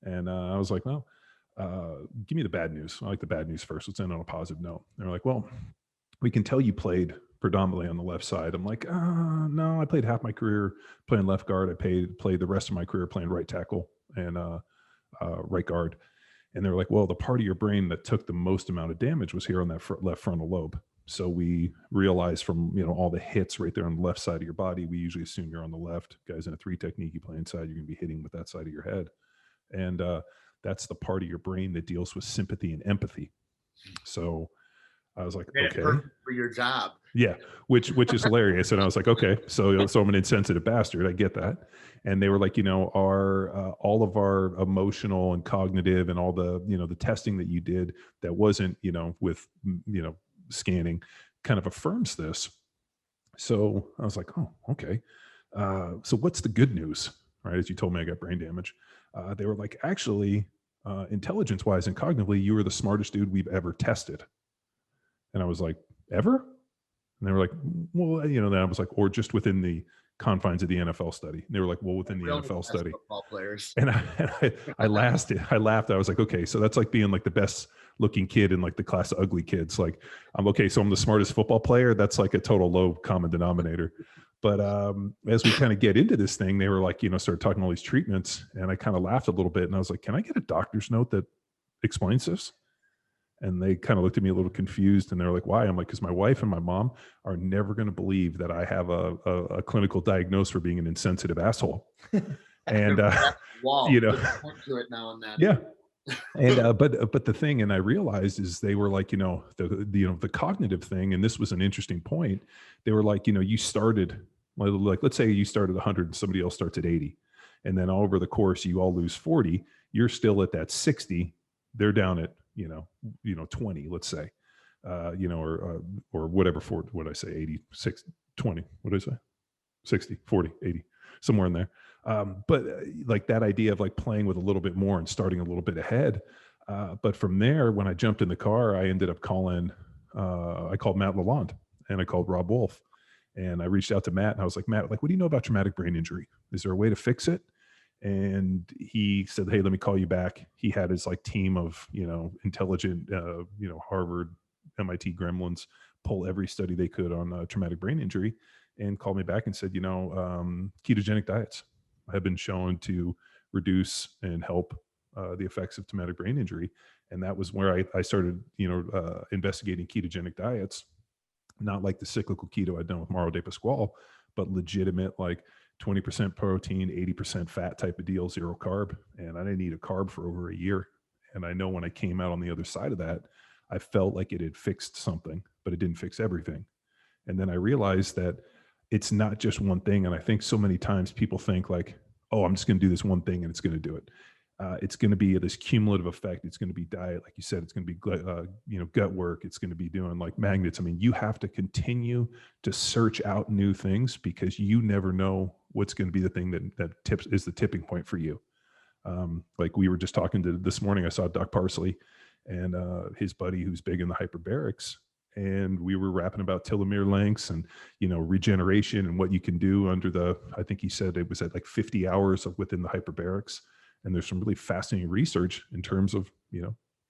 And I was like, well, give me the bad news. I like the bad news first. Let's end on a positive note. They're like, well, we can tell you played predominantly on the left side. I'm like, no, I played half my career playing left guard. I played the rest of my career playing right tackle and right guard. And they were like, well, the part of your brain that took the most amount of damage was here on that left frontal lobe. So we realized from, you know, all the hits right there on the left side of your body, we usually assume you're on the left. Guys in a 3 technique, you play inside, you're going to be hitting with that side of your head. And that's the part of your brain that deals with sympathy and empathy. So I was like, okay, for your job. Yeah, which is hilarious. And I was like, okay, so I'm an insensitive bastard. I get that. And they were like, you know, all of our emotional and cognitive and all the, you know, the testing that you did that wasn't, you know, with, you know, scanning kind of affirms this. So I was like, oh, okay. So what's the good news? Right. As you told me, I got brain damage. They were like, actually, intelligence wise and cognitively, you were the smartest dude we've ever tested. And I was like, ever? And they were like, well, you know, then I was like, or just within the confines of the NFL study. And they were like, well, within the NFL study. Football players. And I laughed. I laughed. I was like, okay, so that's like being like the best looking kid in like the class of ugly kids. Like, I'm okay. So I'm the smartest football player. That's like a total low common denominator. But as we kind of get into this thing, they were like, you know, started talking all these treatments, and I kind of laughed a little bit, and I was like, can I get a doctor's note that explains this? And they kind of looked at me a little confused, and they were like, why? I'm like, because my wife and my mom are never going to believe that I have a clinical diagnosis for being an insensitive asshole. And, you know, to it now and then. Yeah. And, but the thing, and I realized is they were like, you know, the cognitive thing. And this was an interesting point. They were like, you know, you started like, let's say you started 100 and somebody else starts at 80. And then over the course, you all lose 40, you're still at that 60. They're down at 20, let's say, or whatever, for what I say, 86, 20, what did I say? 60, 40, 80, somewhere in there. But like that idea of like playing with a little bit more and starting a little bit ahead. But from there, when I jumped in the car, I ended up I called Matt Lalonde and I called Rob Wolf, and I reached out to Matt and I was like, Matt, like, what do you know about traumatic brain injury? Is there a way to fix it? And he said, hey, let me call you back. He had his like team of, intelligent, Harvard, MIT gremlins pull every study they could on traumatic brain injury, and called me back and said, ketogenic diets have been shown to reduce and help the effects of traumatic brain injury. And that was where I started, investigating ketogenic diets, not like the cyclical keto I'd done with Mauro de Pasquale, but legitimate, like 20% protein, 80% fat type of deal, zero carb. And I didn't eat a carb for over a year. And I know when I came out on the other side of that, I felt like it had fixed something, but it didn't fix everything. And then I realized that it's not just one thing. And I think so many times people think like, oh, I'm just going to do this one thing and it's going to do it. It's going to be this cumulative effect. It's going to be diet. Like you said, it's going to be, gut work. It's going to be doing like magnets. I mean, you have to continue to search out new things because you never know what's going to be the thing that is the tipping point for you. Like we were just talking to this morning, I saw Doc Parsley and his buddy who's big in the hyperbarics. And we were rapping about telomere lengths and, regeneration and what you can do under I think he said it was at like 50 hours within the hyperbarics. And there's some really fascinating research in terms of,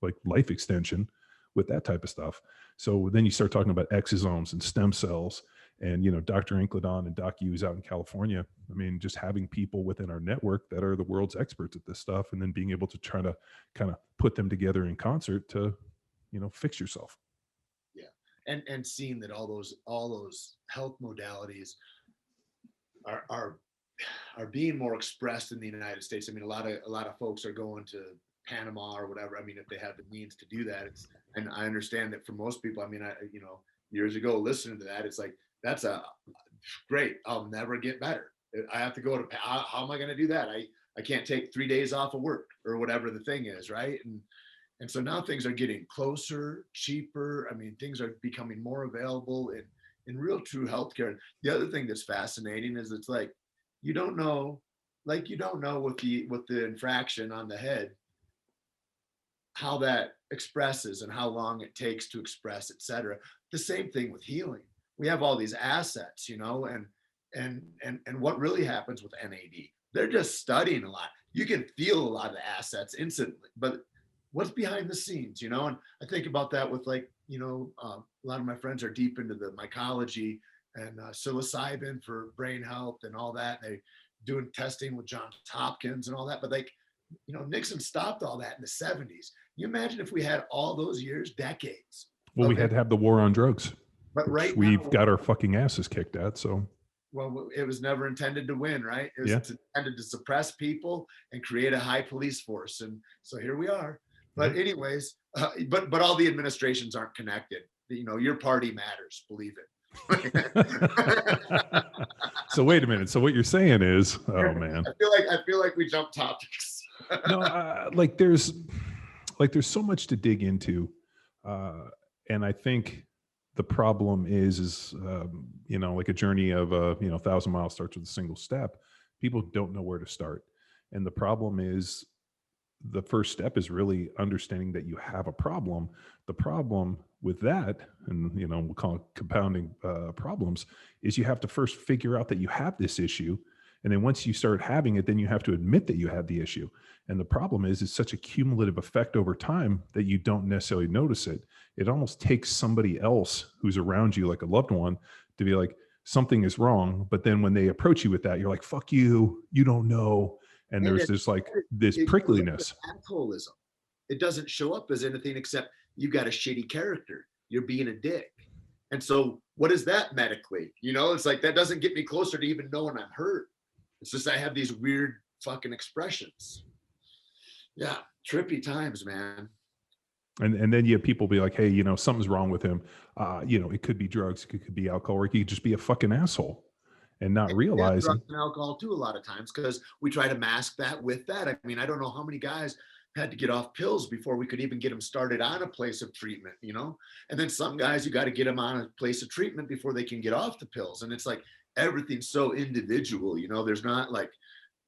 like life extension with that type of stuff. So then you start talking about exosomes and stem cells and, Dr. Incledon and Doc Hughes out in California. I mean, just having people within our network that are the world's experts at this stuff and then being able to try to kind of put them together in concert to, fix yourself. Yeah. And seeing that all those health modalities are being more expressed in the United States. I mean, a lot of folks are going to Panama or whatever. I mean, if they have the means to do that, and I understand that for most people, I mean, years ago, listening to that, it's like, that's a great, I'll never get better. I have to go to, how am I going to do that? I can't take 3 days off of work or whatever the thing is. Right. And so now things are getting closer, cheaper. I mean, things are becoming more available in real true healthcare. The other thing that's fascinating is it's like, you don't know with the infraction on the head, how that expresses and how long it takes to express, et cetera. The same thing with healing. We have all these assets, and what really happens with NAD, they're just studying a lot. You can feel a lot of the assets instantly, but what's behind the scenes, and I think about that with like, a lot of my friends are deep into the mycology and psilocybin for brain health and all that. They doing testing with Johns Hopkins and all that. But like, Nixon stopped all that in the 70s. You imagine if we had all those years, decades. Well, we had to have the war on drugs, but right we've now, got our fucking asses kicked at. So, well, it was never intended to win, right? It was intended to suppress people and create a high police force. And so here we are. But anyways, but all the administrations aren't connected. Your party matters, believe it. So wait a minute. So what you're saying is, oh man, I feel like we jumped topics. No, like there's so much to dig into, and I think the problem is like a journey of 1,000 miles starts with a single step. People don't know where to start, and the problem is, the first step is really understanding that you have a problem. The problem with that, and we'll call it compounding problems, is you have to first figure out that you have this issue. And then once you start having it, then you have to admit that you have the issue. And the problem is it's such a cumulative effect over time that you don't necessarily notice it. It almost takes somebody else who's around you, like a loved one, to be like, something is wrong. But then when they approach you with that, you're like, fuck you, you don't know. And there's this prickliness. Assholism. It doesn't show up as anything except you got a shitty character. You're being a dick. And so what is that medically? It's like, that doesn't get me closer to even knowing I'm hurt. It's just, I have these weird fucking expressions. Yeah. Trippy times, man. And then you have people be like, hey, something's wrong with him. It could be drugs. It could be alcohol, or he could just be a fucking asshole. And not realizing drugs and alcohol too, a lot of times, because we try to mask that with that. I mean, I don't know how many guys, had to get off pills before we could even get them started on a place of treatment, and then some guys, you got to get them on a place of treatment before they can get off the pills. And it's like everything's so individual, there's not like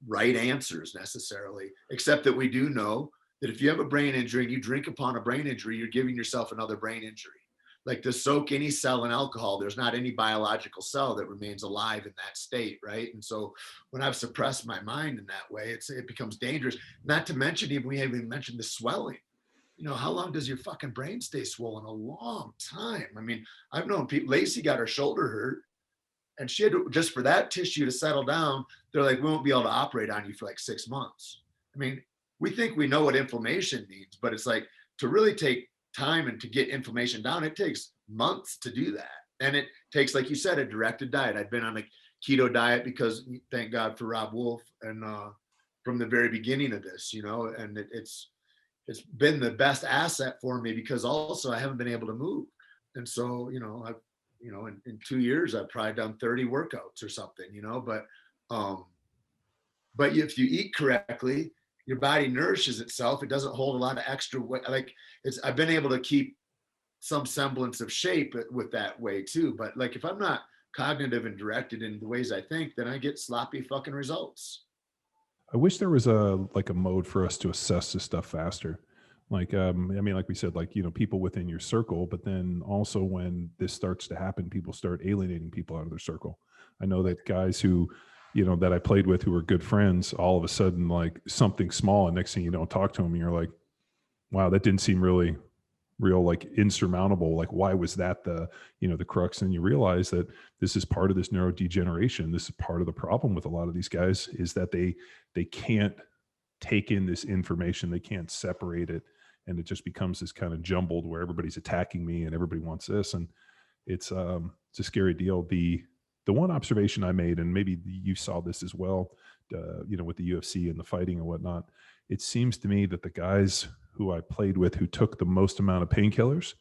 right answers necessarily, except that we do know that if you have a brain injury and you drink upon a brain injury, you're giving yourself another brain injury. Like to soak any cell in alcohol, there's not any biological cell that remains alive in that state, right? And so when I've suppressed my mind in that way, it becomes dangerous. Not to mention, even we haven't even mentioned the swelling. How long does your fucking brain stay swollen? A long time. I mean, I've known people, Lacey got her shoulder hurt and she had to, just for that tissue to settle down, they're like, we won't be able to operate on you for like 6 months. I mean, we think we know what inflammation means, but it's like to really take time and to get inflammation down, it takes months to do that. And it takes, like you said, a directed diet. I've been on a keto diet because thank God for Rob Wolf and from the very beginning of this, and it's been the best asset for me because also I haven't been able to move. And so, I've, in 2 years, I've probably done 30 workouts or something, but if you eat correctly, your body nourishes itself. It doesn't hold a lot of extra weight. Like I've been able to keep some semblance of shape with that way too. But like, if I'm not cognitive and directed in the ways I think, then I get sloppy fucking results. I wish there was a mode for us to assess this stuff faster. Like, like we said, like, people within your circle, but then also when this starts to happen, people start alienating people out of their circle. I know that guys who, that I played with who were good friends, all of a sudden, like something small, and next thing you don't talk to them, and you're like, wow, that didn't seem real, like insurmountable. Like, why was that the crux? And you realize that this is part of this neurodegeneration. This is part of the problem with a lot of these guys is that they can't take in this information. They can't separate it. And it just becomes this kind of jumbled where everybody's attacking me and everybody wants this. And it's a scary deal. The one observation I made, and maybe you saw this as well, with the UFC and the fighting and whatnot, it seems to me that the guys who I played with who took the most amount of painkillers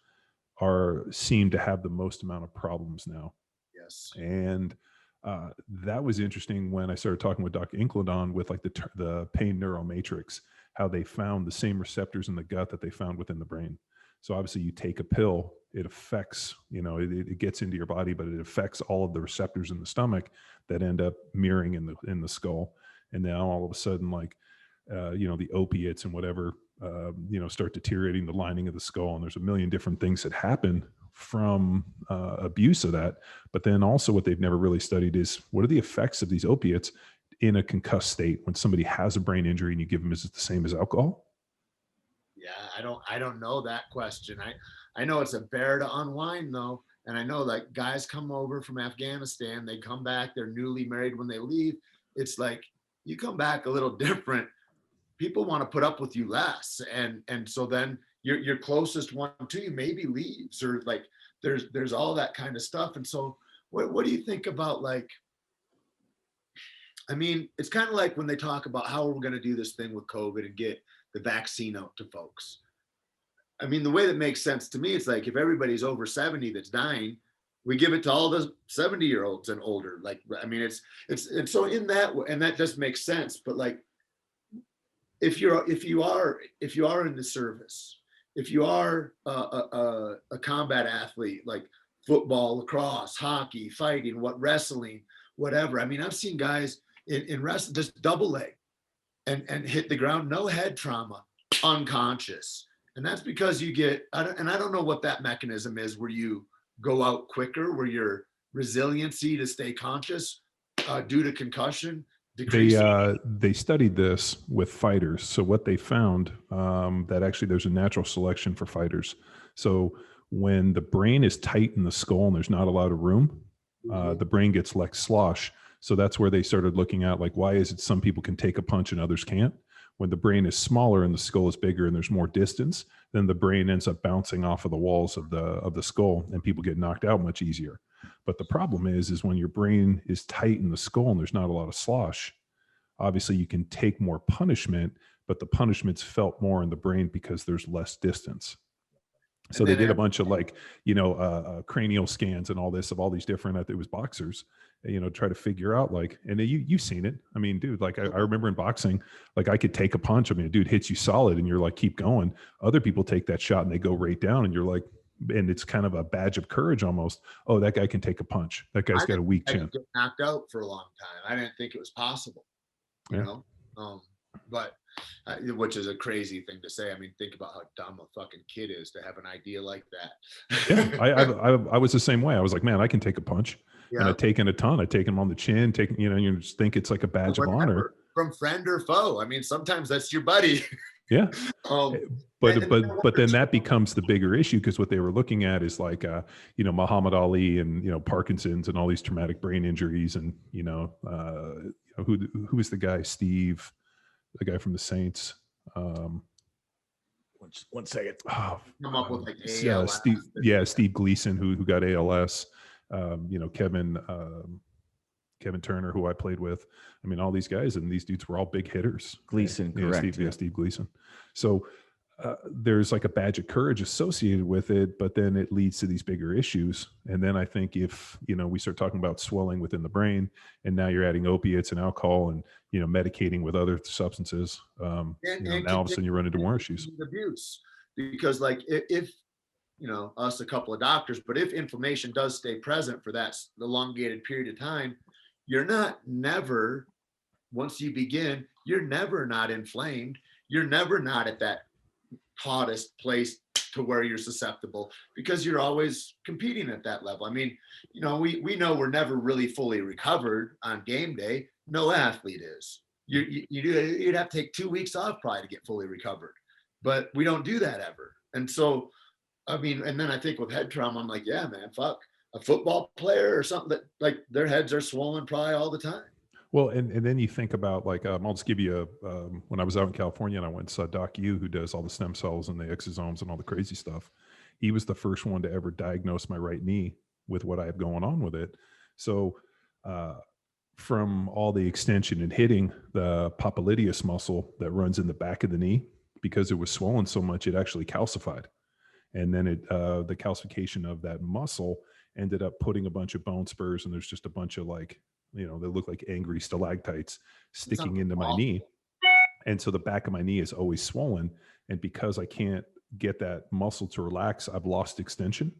seem to have the most amount of problems now. Yes. And that was interesting when I started talking with Dr. Incledon with like the pain neuromatrix, how they found the same receptors in the gut that they found within the brain. So obviously you take a pill, it affects, it gets into your body, but it affects all of the receptors in the stomach that end up mirroring in the skull. And now all of a sudden, like, the opiates and whatever, start deteriorating the lining of the skull. And there's a million different things that happen from abuse of that. But then also what they've never really studied is what are the effects of these opiates in a concussed state when somebody has a brain injury and you give them, is it the same as alcohol? Yeah, I don't know that question. I know it's a bear to unwind though. And I know like guys come over from Afghanistan, they come back, they're newly married when they leave. It's like, you come back a little different. People want to put up with you less. And so then your closest one to you maybe leaves, or like there's all that kind of stuff. And so what do you think about like, I mean, it's kind of like when they talk about how we're going to do this thing with COVID and get the vaccine out to folks. I mean, the way that makes sense to me, it's like if everybody's over 70 that's dying, we give it to all the 70-year-olds and older. Like, I mean, it's so in that way, and that just makes sense. But like, if you are in the service, if you are a combat athlete, like football, lacrosse, hockey, fighting, wrestling, whatever. I mean, I've seen guys in wrestling just double leg and hit the ground, no head trauma, unconscious. And that's because you get, I don't know what that mechanism is where you go out quicker, where your resiliency to stay conscious due to concussion decreases. They studied this with fighters. So what they found, that actually there's a natural selection for fighters. So when the brain is tight in the skull and there's not a lot of room, the brain gets like slosh. So that's where they started looking at, like, why is it some people can take a punch and others can't? When the brain is smaller and the skull is bigger and there's more distance, then the brain ends up bouncing off of the walls of the skull and people get knocked out much easier. But the problem is when your brain is tight in the skull and there's not a lot of slosh, obviously you can take more punishment, but the punishment's felt more in the brain because there's less distance. So they did a bunch of like, cranial scans and all this of all these different, it was boxers, try to figure out like, and you've seen it. I mean, dude, like I remember in boxing, like I could take a punch. I mean, a dude hits you solid and you're like, keep going. Other people take that shot and they go right down and you're like, and it's kind of a badge of courage almost. Oh, that guy can take a punch. That guy's got a weak chin. Get knocked out for a long time. I didn't think it was possible, you know? But which is a crazy thing to say. I mean, think about how dumb a fucking kid is to have an idea like that. Yeah, I was the same way. I was like, man, I can take a punch. Yeah. And I've taken a ton. I taken them on the chin, you just think it's like a badge of honor. From friend or foe. I mean, sometimes that's your buddy. Yeah. But then that becomes the bigger issue, because what they were looking at is like, Muhammad Ali and, Parkinson's and all these traumatic brain injuries. And, who is the guy, Steve, the guy from the Saints? One second. Come up with like ALS. Steve Gleason, who got ALS. Kevin Turner, who I played with. I mean, all these guys, and these dudes were all big hitters. Gleason, correct. Steve Gleason. So there's like a badge of courage associated with it, but then it leads to these bigger issues. And then I think if, we start talking about swelling within the brain, and now you're adding opiates and alcohol and, medicating with other substances, now all of a sudden you run into more issues. Abuse. Because like if us, a couple of doctors, but if inflammation does stay present for that elongated period of time, once you begin, you're never not inflamed. You're never not at that hottest place to where you're susceptible, because you're always competing at that level. I mean, we know we're never really fully recovered on game day. No athlete is. You'd have to take 2 weeks off probably to get fully recovered, but we don't do that ever. And so, I mean, and then I think with head trauma, I'm like, yeah, man, fuck, a football player or something that like their heads are swollen probably all the time. Well, and then you think about like, I'll just give you when I was out in California and I went and saw Doc Yu, who does all the stem cells and the exosomes and all the crazy stuff. He was the first one to ever diagnose my right knee with what I have going on with it. So from all the extension and hitting, the popliteus muscle that runs in the back of the knee, because it was swollen so much, it actually calcified. And then the calcification of that muscle ended up putting a bunch of bone spurs, and there's just a bunch of like, they look like angry stalactites sticking into my knee. And so the back of my knee is always swollen. And because I can't get that muscle to relax, I've lost extension.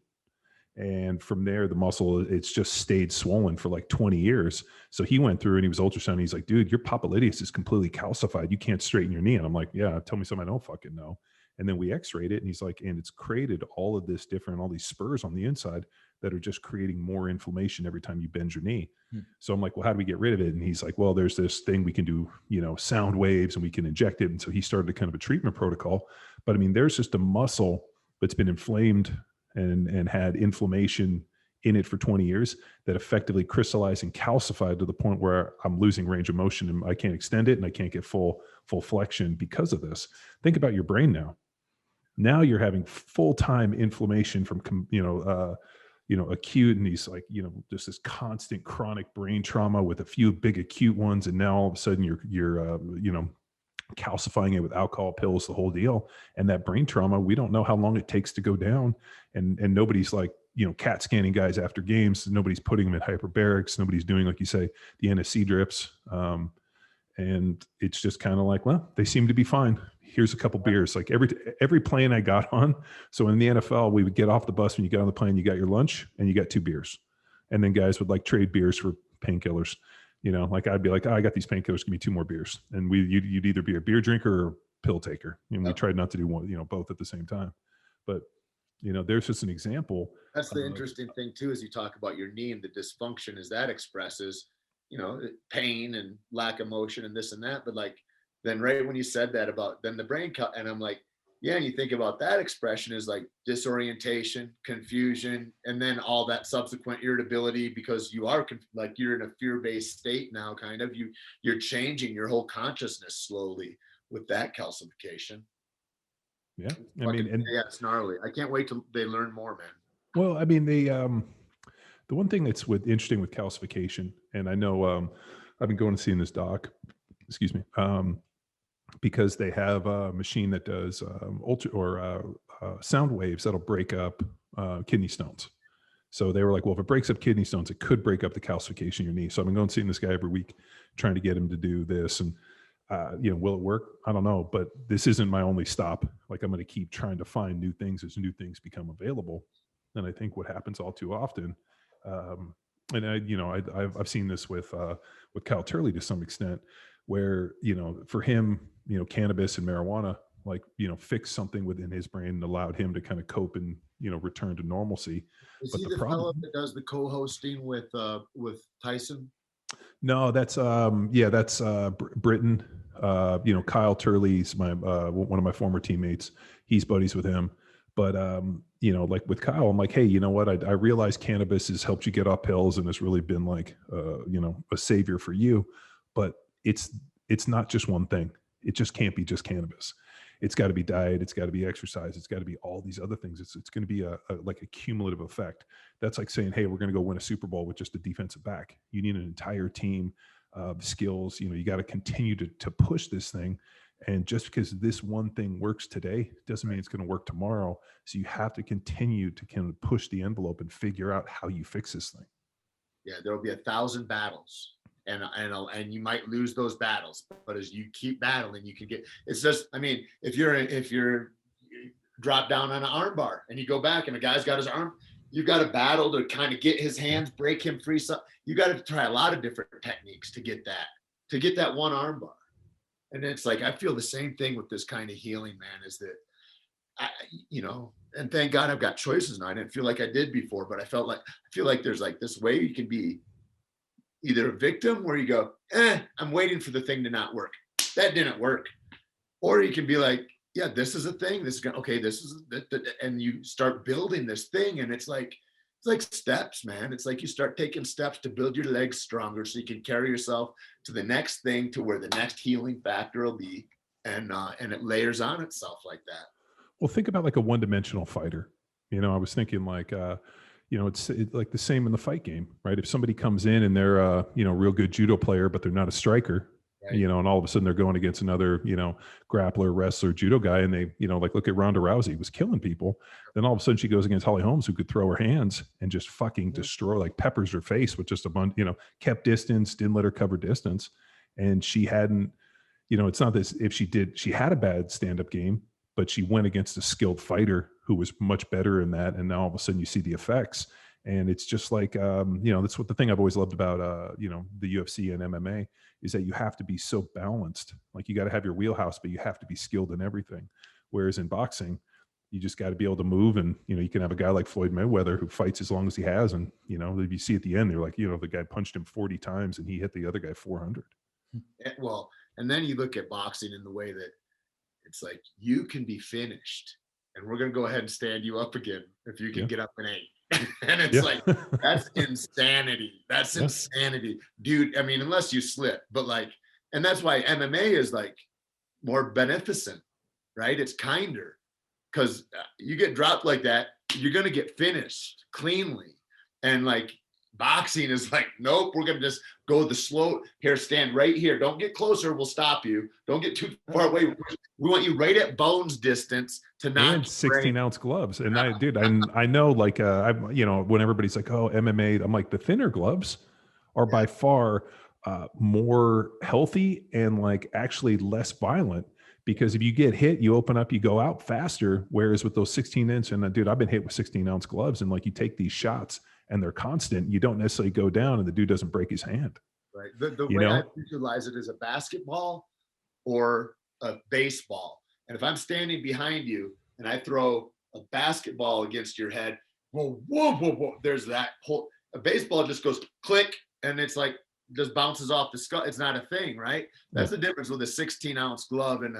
And from there, the muscle, it's just stayed swollen for like 20 years. So he went through and he was ultrasound. He's like, dude, your popliteus is completely calcified. You can't straighten your knee. And I'm like, yeah, tell me something I don't fucking know. And then we x-rayed it, and he's like, and it's created all of this different, all these spurs on the inside that are just creating more inflammation every time you bend your knee. So I'm like, well, how do we get rid of it? And he's like, well, there's this thing we can do, sound waves, and we can inject it. And so he started a kind of a treatment protocol. But I mean, there's just a muscle that's been inflamed and had inflammation in it for 20 years that effectively crystallized and calcified to the point where I'm losing range of motion and I can't extend it and I can't get full flexion because of this. Think about your brain now. Now you're having full-time inflammation from, acute, and these like, just this constant chronic brain trauma with a few big acute ones. And now all of a sudden you're calcifying it with alcohol, pills, the whole deal. And that brain trauma, we don't know how long it takes to go down. And nobody's like, CAT scanning guys after games. Nobody's putting them in hyperbarics. Nobody's doing, like you say, the NSC drips. And it's just kind of like, well, they seem to be fine. Here's a couple beers. Like every plane I got on. So in the NFL, we would get off the bus. When you got on the plane, you got your lunch and you got 2 beers. And then guys would like trade beers for painkillers. Like I'd be like, oh, I got these painkillers. Give me 2 more beers. And you'd either be a beer drinker or a pill taker. And we tried not to do one, both at the same time. But, there's just an example. That's the interesting thing too, is you talk about your knee and the dysfunction as that expresses, pain and lack of motion and this and that. But like, then right when you said that about then the brain cut, and I'm like, yeah, and you think about that expression is like disorientation, confusion, and then all that subsequent irritability, because you are like, you're in a fear-based state now, kind of, you're changing your whole consciousness slowly with that calcification. Yeah. I mean, and yeah, it's gnarly. I can't wait till they learn more, man. Well, I mean, the one thing that's interesting with calcification, and I know I've been going to see this doc, excuse me, because they have a machine that does sound waves that'll break up kidney stones. So they were like, well, if it breaks up kidney stones, it could break up the calcification in your knee. So I've been going seeing this guy every week, trying to get him to do this. And will it work? I don't know, but this isn't my only stop. Like, I'm going to keep trying to find new things as new things become available. And I think what happens all too often, and I've seen this with Kyle Turley to some extent, where, for him, cannabis and marijuana, like, fixed something within his brain and allowed him to kind of cope and, return to normalcy. Is But he the the problem, fellow that does the co-hosting with Tyson? no, that's Britain. Kyle Turley's one of my former teammates. He's buddies with him. But like with Kyle, I'm like, hey, you know what? I realize cannabis has helped you get up hills and has really been like a savior for you. But it's not just one thing. It just can't be just cannabis. It's got to be diet. It's got to be exercise. It's got to be all these other things. It's going to be a cumulative effect. That's like saying, hey, we're going to go win a Super Bowl with just a defensive back. You need an entire team of skills. You got to continue to push this thing. And just because this one thing works today doesn't mean it's going to work tomorrow. So you have to continue to kind of push the envelope and figure out how you fix this thing. Yeah, there'll be 1,000 battles. And you might lose those battles, but as you keep battling, you can get. It's just, I mean, if you're drop down on an arm bar and you go back and the guy's got his arm, you've got to battle to kind of get his hands, break him free. So you got to try a lot of different techniques to get that one arm bar. And it's like, I feel the same thing with this kind of healing, man, is that and thank God I've got choices now. I didn't feel like I did before, but I feel like there's like this way you can be either a victim where you go, I'm waiting for the thing to not work. That didn't work. Or you can be like, yeah, this is a thing. This is going, okay, this is, and you start building this thing. And it's like steps, man. It's like you start taking steps to build your legs stronger so you can carry yourself to the next thing, to where the next healing factor will be. And it layers on itself like that. Well, think about like a one-dimensional fighter. I was thinking like, it's like the same in the fight game, right? If somebody comes in and they're a, real good judo player, but they're not a striker, right. And all of a sudden they're going against another, grappler, wrestler, judo guy. And they, like look at Ronda Rousey, was killing people. Then all of a sudden she goes against Holly Holmes, who could throw her hands and just fucking destroy, like peppers her face with just a bunch, kept distance, didn't let her cover distance. And she hadn't, it's not this, if she had a bad stand-up game, but she went against a skilled fighter who was much better in that. And now all of a sudden you see the effects. And it's just like, that's what the thing I've always loved about, the UFC and MMA is that you have to be so balanced. Like, you got to have your wheelhouse, but you have to be skilled in everything. Whereas in boxing, you just got to be able to move. And, you can have a guy like Floyd Mayweather who fights as long as he has. And, if you see at the end, they're like, the guy punched him 40 times and he hit the other guy 400. Well, and then you look at boxing in the way that it's like, you can be finished and we're going to go ahead and stand you up again if you can get up in 8. And it's like, that's insanity. That's insanity, dude. I mean, unless you slip, but like, and that's why MMA is like more beneficent, right? It's kinder, because you get dropped like that, you're going to get finished cleanly. And like, boxing is like, nope, we're going to just go the slow, here, stand right here. Don't get closer. We'll stop you. Don't get too far away. We want you right at bones distance to not. And 16-ounce gloves. And I know, like, when everybody's like, oh, MMA, I'm like, the thinner gloves are by far more healthy and like actually less violent, because if you get hit, you open up, you go out faster. Whereas with those 16-inch, and dude, I've been hit with 16-ounce gloves, and like, you take these shots and they're constant, you don't necessarily go down and the dude doesn't break his hand. Right. The way I visualize it is a basketball or a baseball. And if I'm standing behind you and I throw a basketball against your head, whoa, there's that whole, a baseball just goes click and it's like, just bounces off the skull. It's not a thing, right? That's the difference with a 16-ounce glove and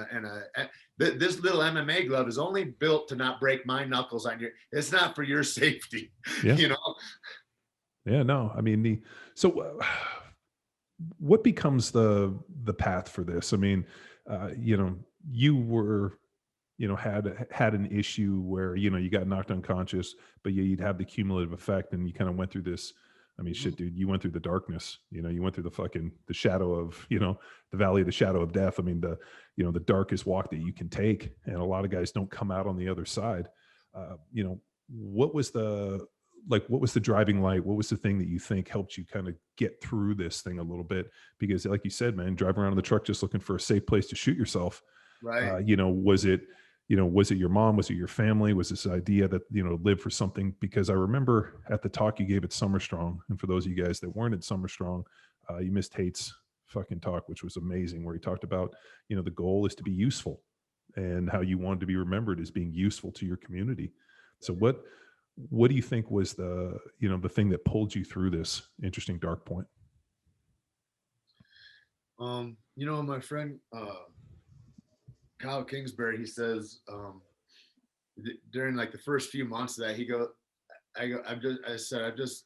this little MMA glove is only built to not break my knuckles on your. It's not for your safety, Yeah, no. I mean, so what becomes the path for this? I mean, you were, had an issue where you got knocked unconscious, but you'd have the cumulative effect, and you kind of went through this I mean, shit, dude, you went through the darkness, you went through the shadow of, the valley of the shadow of death. I mean, the darkest walk that you can take. And a lot of guys don't come out on the other side. What was what was the driving light? What was the thing that you think helped you kind of get through this thing a little bit? Because like you said, man, driving around in the truck, just looking for a safe place to shoot yourself. Right. Was it your mom? Was it your family? Was this idea that, live for something? Because I remember at the talk you gave at Summer Strong, and for those of you guys that weren't at Summer Strong, you missed Tait's fucking talk, which was amazing, where he talked about, the goal is to be useful and how you wanted to be remembered as being useful to your community. So what do you think was the thing that pulled you through this interesting dark point? My friend, Kyle Kingsbury, he says, during like the first few months of that, I'm just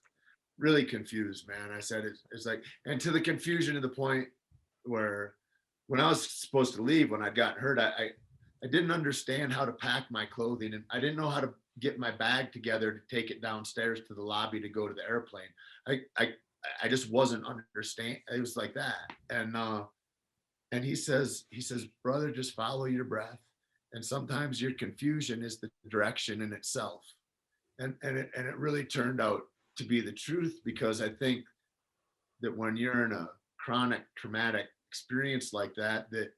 really confused, man. I said, it's like, and to the confusion to the point where when I was supposed to leave, when I'd gotten hurt, I didn't understand how to pack my clothing, and I didn't know how to get my bag together to take it downstairs to the lobby to go to the airplane. I just wasn't understanding. It was like that. And he says, brother, just follow your breath. And sometimes your confusion is the direction in itself. And it really turned out to be the truth, because I think that when you're in a chronic traumatic experience like that, that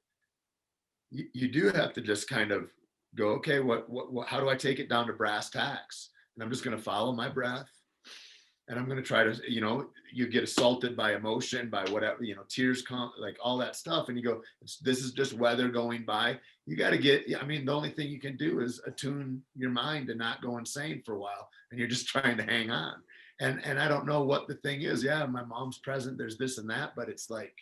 you do have to just kind of go, okay, what, how do I take it down to brass tacks? And I'm just going to follow my breath. And I'm going to try to, you get assaulted by emotion, by whatever, tears come, like all that stuff. And you go, this is just weather going by. You got to the only thing you can do is attune your mind to not go insane for a while. And you're just trying to hang on. And I don't know what the thing is. Yeah, my mom's present. There's this and that, but it's like,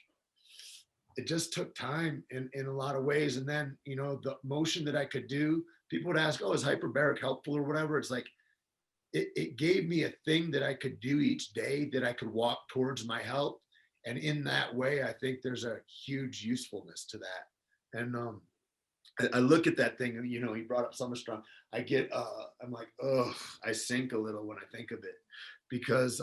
it just took time in a lot of ways. And then, the motion that I could do, people would ask, oh, is hyperbaric helpful or whatever? It's like, it gave me a thing that I could do each day, that I could walk towards my health. And in that way, I think there's a huge usefulness to that. And I look at that thing, and, he brought up Summer Strong. I get, I'm like, oh, I sink a little when I think of it, because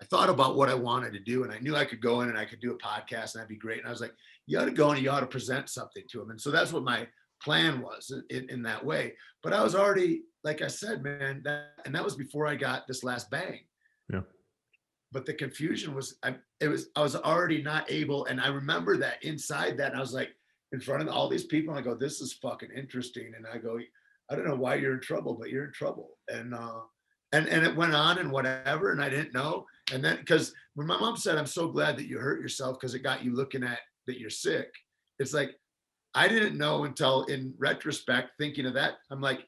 I thought about what I wanted to do, and I knew I could go in and I could do a podcast, and that'd be great. And I was like, you ought to go and you ought to present something to them. And so that's what my plan was in that way. But I was already, like I said, man, that was before I got this last bang. Yeah. But the confusion was, I was already not able. And I remember that inside that, and I was like, in front of all these people, and I go, this is fucking interesting. And I go, I don't know why you're in trouble, but you're in trouble. And it went on and whatever, and I didn't know. And then, because when my mom said, I'm so glad that you hurt yourself because it got you looking at that you're sick, it's like, I didn't know until in retrospect, thinking of that, I'm like,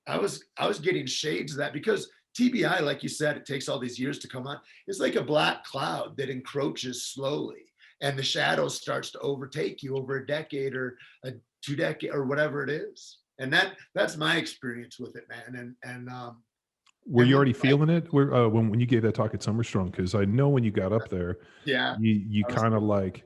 I was getting shades of that, because TBI, like you said, it takes all these years to come on. It's like a black cloud that encroaches slowly, and the shadow starts to overtake you over a decade or 2 decades or whatever it is. And that's my experience with it, man. And were you already feeling it when you gave that talk at Summer Strong? Because I know when you got up there, yeah, you kind of like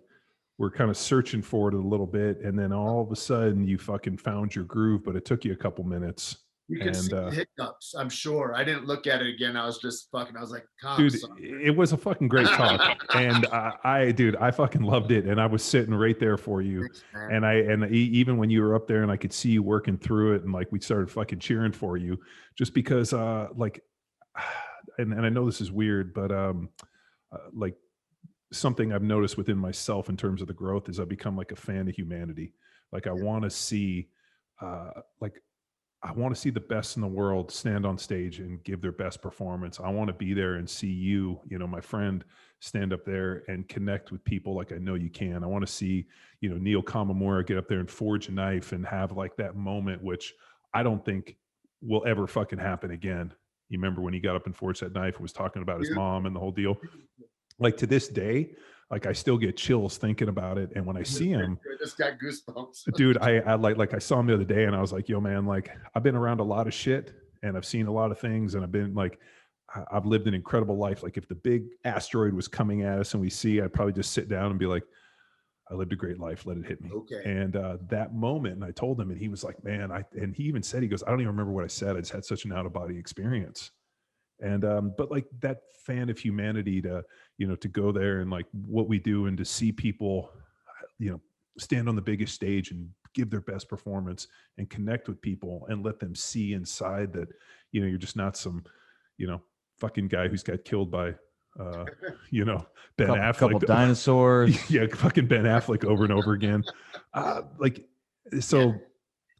were kind of searching for it a little bit, and then all of a sudden you fucking found your groove, but it took you a couple minutes. You can see the hiccups, I'm sure. I didn't look at it again. I was just fucking, I was like, dude, it was a fucking great talk. And I fucking loved it. And I was sitting right there for you. Thanks, and even when you were up there and I could see you working through it, and like we started fucking cheering for you, just because and I know this is weird, but like something I've noticed within myself in terms of the growth is I've become like a fan of humanity. Like I want to see I want to see the best in the world stand on stage and give their best performance. I want to be there and see you, my friend, stand up there and connect with people like I know you can. I want to see, Neil Kamamura get up there and forge a knife and have like that moment, which I don't think will ever fucking happen again. You remember when he got up and forged that knife and was talking about his mom and the whole deal? Like to this day, like I still get chills thinking about it. And when I see him, I just got goosebumps. Dude, I like I saw him the other day and I was like, yo, man, like I've been around a lot of shit and I've seen a lot of things, and I've been like, I've lived an incredible life. Like if the big asteroid was coming at us and we see, I'd probably just sit down and be like, I lived a great life. Let it hit me. Okay. And that moment, and I told him, and he was like, man, and he even said, he goes, I don't even remember what I said. I just had such an out of body experience. And but like that fan of humanity to, to go there and like what we do and to see people, stand on the biggest stage and give their best performance and connect with people and let them see inside that, you're just not some, fucking guy who's got killed by, uh, Ben couple Affleck. dinosaurs. Yeah, fucking Ben Affleck over and over again. Like, so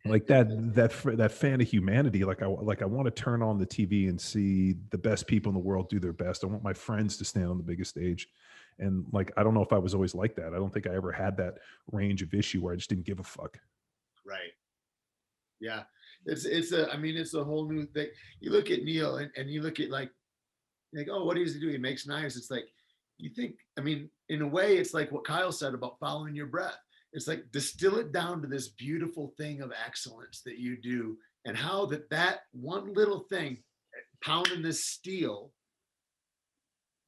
like that fan of humanity, like I want to turn on the TV and see the best people in the world do their best. I want my friends to stand on the biggest stage. And like, I don't know if I was always like that. I don't think I ever had that range of issue where I just didn't give a fuck. Right. Yeah. It's a whole new thing. You look at Neil and you look at like, oh, what does he do? He makes knives. It's like, you think, in a way, it's like what Kyle said about following your breath. It's like distill it down to this beautiful thing of excellence that you do, and how that one little thing, pounding this steel,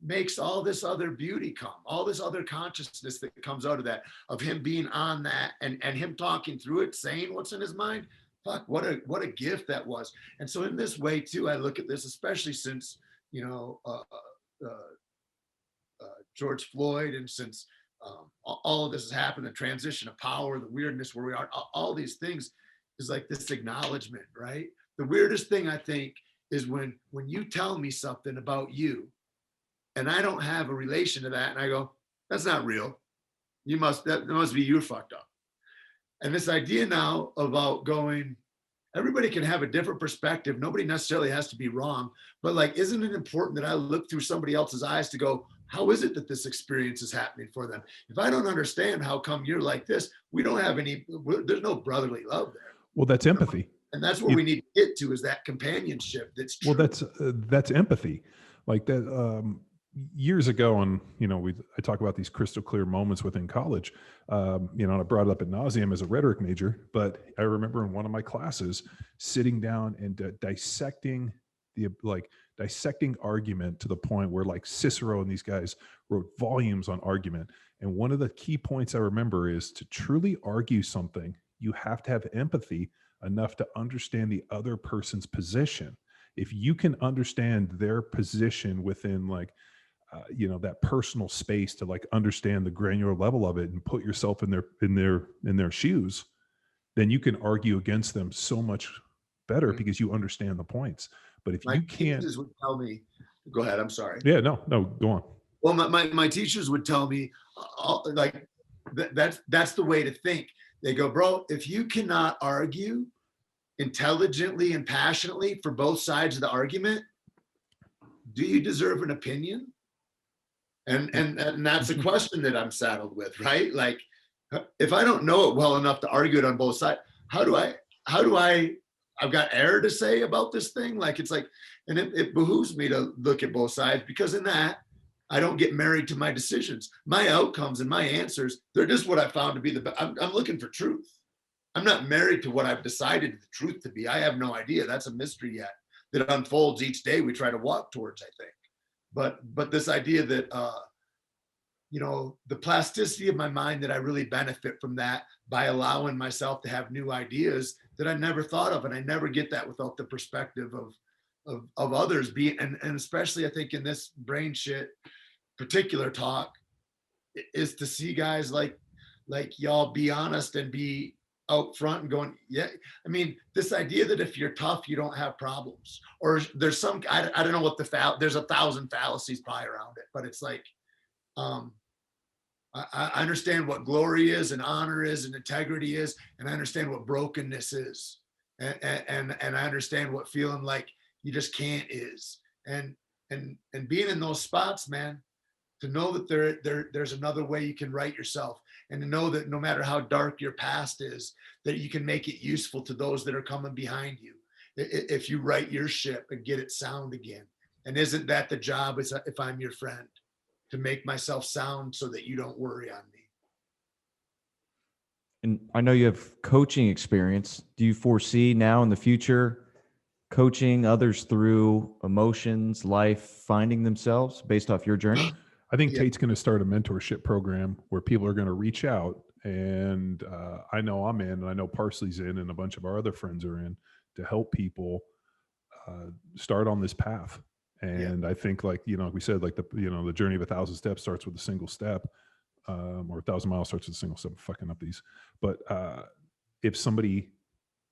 makes all this other beauty come, all this other consciousness that comes out of that, of him being on that and him talking through it, saying what's in his mind. Fuck, what a gift that was. And so in this way too, I look at this, especially since, George Floyd, and since all of this has happened, the transition of power, the weirdness where we are, all these things is like this acknowledgement, right? The weirdest thing I think is when you tell me something about you and I don't have a relation to that, and I go, that's not real. That must be you fucked up. And this idea now about going, everybody can have a different perspective. Nobody necessarily has to be wrong, but like, isn't it important that I look through somebody else's eyes to go, how is it that this experience is happening for them? If I don't understand how come you're like this, there's no brotherly love there. Well, that's empathy. And that's where we need to get to, is that companionship. That's true. Well, that's empathy. Like that, years ago, and I talk about these crystal clear moments within college, and I brought it up ad nauseum as a rhetoric major, but I remember in one of my classes sitting down and dissecting argument to the point where like Cicero and these guys wrote volumes on argument. And one of the key points I remember is, to truly argue something, you have to have empathy enough to understand the other person's position. If you can understand their position within like, that personal space, to like understand the granular level of it and put yourself in their shoes, then you can argue against them so much better because you understand the points. But if you can't, teachers would tell me, go ahead. I'm sorry. Yeah, no, go on. Well, my teachers would tell me, like, that's the way to think. They go, bro, if you cannot argue intelligently and passionately for both sides of the argument, do you deserve an opinion? And that's a question that I'm saddled with, right? Like, if I don't know it well enough to argue it on both sides, how do I I've got error to say about this thing? Like, it's like, and it behooves me to look at both sides, because in that, I don't get married to my decisions. My outcomes and my answers, they're just what I found to be the best. I'm looking for truth. I'm not married to what I've decided the truth to be. I have no idea. That's a mystery yet that unfolds each day we try to walk towards, I think. But this idea that, the plasticity of my mind, that I really benefit from that by allowing myself to have new ideas that I never thought of. And I never get that without the perspective of others being, and especially I think in this brain shit particular talk, is to see guys like y'all be honest and be out front and going, yeah. This idea that if you're tough, you don't have problems, or there's some, I don't know what there's 1,000 fallacies probably around it, but it's like, I understand what glory is and honor is and integrity is, and I understand what brokenness is, and I understand what feeling like you just can't is, and being in those spots, man, to know that there's another way you can write yourself, and to know that no matter how dark your past is, that you can make it useful to those that are coming behind you if you write your ship and get it sound again. And isn't that the job, if I'm your friend, to make myself sound so that you don't worry on me? And I know you have coaching experience. Do you foresee now in the future coaching others through emotions, life, finding themselves based off your journey? I think Tait's going to start a mentorship program where people are going to reach out, and I know I'm in, and I know Parsley's in, and a bunch of our other friends are in, to help people start on this path And I think, like, like we said, like the journey of 1,000 steps starts with a single step, or 1,000 miles starts with a single step. I'm fucking up these, but if somebody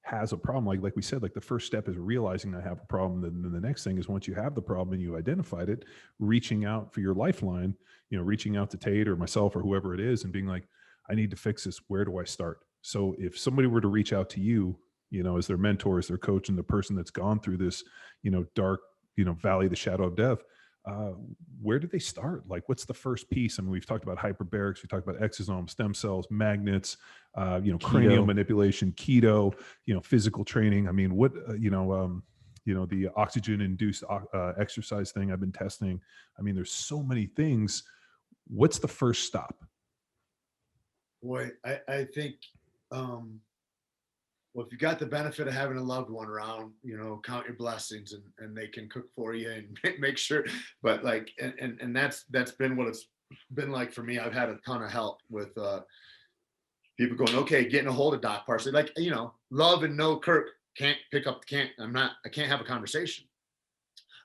has a problem, like we said, like the first step is realizing I have a problem. Then the next thing is, once you have the problem and you identified it, reaching out for your lifeline, reaching out to Tait or myself or whoever it is and being like, I need to fix this. Where do I start? So if somebody were to reach out to you, as their mentor, as their coach, and the person that's gone through this, dark, valley of the shadow of death, where do they start? Like, what's the first piece? I mean, we've talked about hyperbarics, we talked about exosomes, stem cells, magnets, cranial manipulation, keto, physical training. I mean, what, the oxygen induced exercise thing I've been testing. I mean, there's so many things. What's the first stop? Boy, I think, well, if you got the benefit of having a loved one around, count your blessings, and they can cook for you and make sure. But like, and that's been what it's been like for me. I've had a ton of help with people going, okay, getting a hold of Doc Parsley. Like, love and know Kirk can't pick up, I can't have a conversation.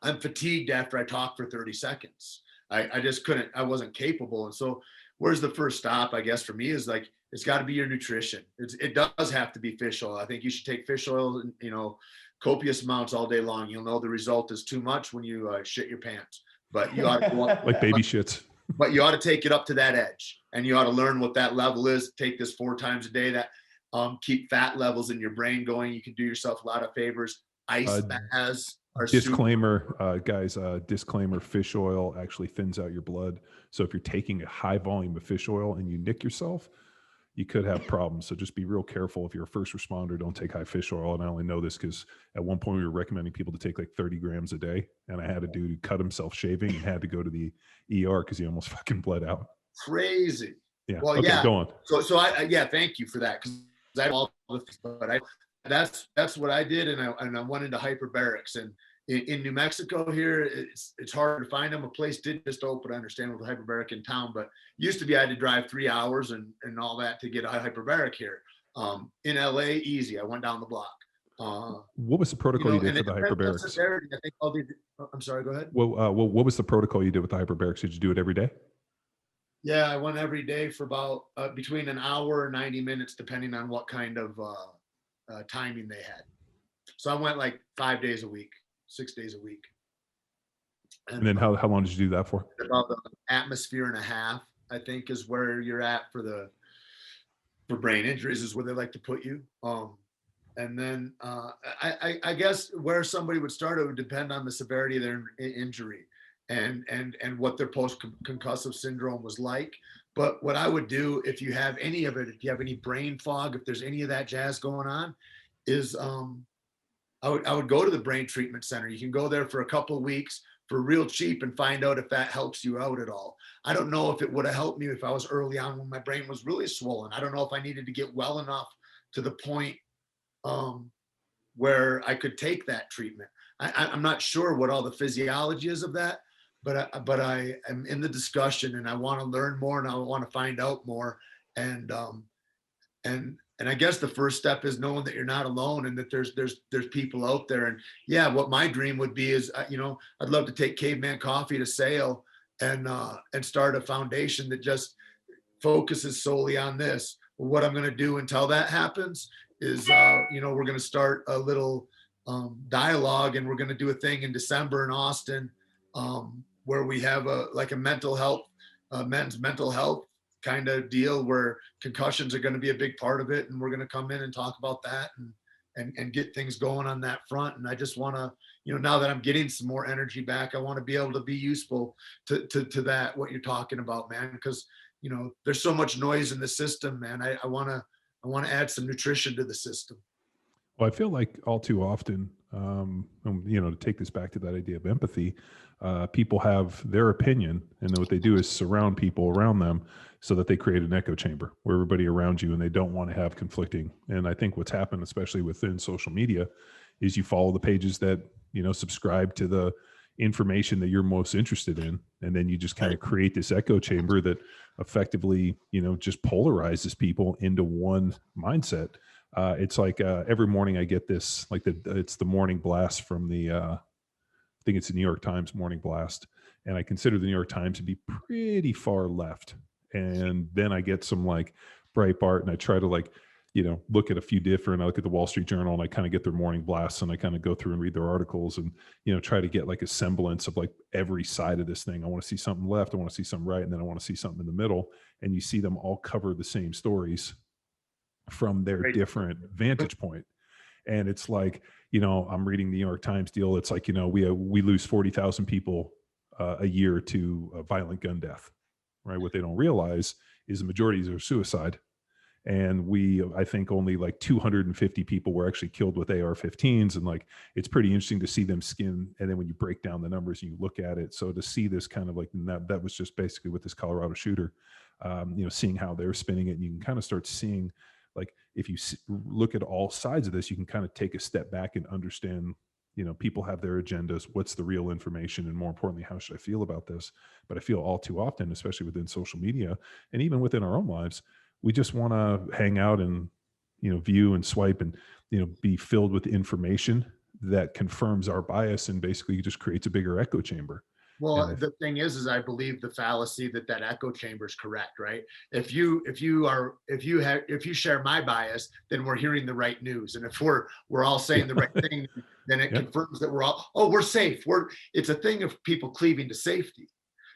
I'm fatigued after I talk for 30 seconds. I just couldn't, I wasn't capable. And so where's the first stop, I guess, for me is like, it's got to be your nutrition. It does have to be fish oil. I think you should take fish oil, copious amounts all day long. You'll know the result is too much when you shit your pants. But you ought to go up, like baby shits. But you ought to take it up to that edge, and you ought to learn what that level is. Take this 4 times a day. That keep fat levels in your brain going. You can do yourself a lot of favors. Ice baths. Disclaimer, guys, disclaimer, fish oil actually thins out your blood. So if you're taking a high volume of fish oil and you nick yourself, you could have problems. So just be real careful. If you're a first responder, don't take high fish oil. And I only know this because at one point we were recommending people to take like 30 grams a day. And I had a dude who cut himself shaving and had to go to the ER because he almost fucking bled out. Crazy. Yeah. Well, okay, yeah. Go on. So I thank you for that. Because I all the things, but that's what I did. And I went into hyperbarics, and in New Mexico here, it's hard to find them. A place did just open, I understand, with a hyperbaric in town, but used to be I had to drive 3 hours and all that to get a hyperbaric here. In LA, easy. I went down the block. What was the protocol you did for the hyperbarics? I think I'm sorry, go ahead. Well, what was the protocol you did with the hyperbarics? Did you do it every day? Yeah, I went every day for about between an hour and 90 minutes, depending on what kind of timing they had. So I went like 5 days a week. 6 days a week. And then how long did you do that for? About an atmosphere and a half, I think, is where you're at for brain injuries, is where they like to put you. And then I guess where somebody would start, it would depend on the severity of their injury and what their post-concussive syndrome was like. But what I would do, if you have any of it, if you have any brain fog, if there's any of that jazz going on, is I would go to the brain treatment center. You can go there for a couple of weeks for real cheap and find out if that helps you out at all. I don't know if it would have helped me if I was early on when my brain was really swollen. I don't know if I needed to get well enough to the point where I could take that treatment. I'm not sure what all the physiology is of that, but I am in the discussion, and I want to learn more, and I want to find out more. And I guess the first step is knowing that you're not alone, and that there's people out there. And yeah, what my dream would be is, I'd love to take Caveman Coffee to sale and start a foundation that just focuses solely on this. What I'm going to do until that happens is, we're going to start a little dialogue, and we're going to do a thing in December in Austin, where we have a mental health, men's mental health kind of deal, where concussions are going to be a big part of it, and we're going to come in and talk about that and get things going on that front. And I just want to, now that I'm getting some more energy back, I want to be able to be useful to that, what you're talking about, man, because there's so much noise in the system, man. I want to add some nutrition to the system. Well, I feel like all too often, to take this back to that idea of empathy, people have their opinion, and then what they do is surround people around them so that they create an echo chamber where everybody around you, and they don't want to have conflicting. And I think what's happened, especially within social media, is you follow the pages that, subscribe to the information that you're most interested in. And then you just kind of create this echo chamber that effectively, just polarizes people into one mindset. It's like every morning I get this, like it's the morning blast from the think it's the New York Times morning blast. And I consider the New York Times to be pretty far left. And then I get some like Breitbart, and I try to like, look at a few different, I look at the Wall Street Journal, and I kind of get their morning blasts, and I kind of go through and read their articles, and, try to get like a semblance of like every side of this thing. I want to see something left, I want to see something right, and then I want to see something in the middle. And you see them all cover the same stories from their different vantage point. And it's like, I'm reading the New York Times deal. It's like, we lose 40,000 people a year to a violent gun death, right? What they don't realize is the majority are suicide. And I think only like 250 people were actually killed with AR-15s. And like, it's pretty interesting to see them skin. And then when you break down the numbers and you look at it, so to see this kind of like, that was just basically with this Colorado shooter, seeing how they're spinning it, and you can kind of start seeing, like, if you look at all sides of this, you can kind of take a step back and understand, people have their agendas. What's the real information? And more importantly, how should I feel about this? But I feel all too often, especially within social media and even within our own lives, we just want to hang out and, view and swipe and, be filled with information that confirms our bias and basically just creates a bigger echo chamber. Well, the thing is I believe the fallacy that echo chamber is correct, right? If you share my bias, then we're hearing the right news, and if we're all saying the right thing, then it confirms that we're safe. It's a thing of people cleaving to safety.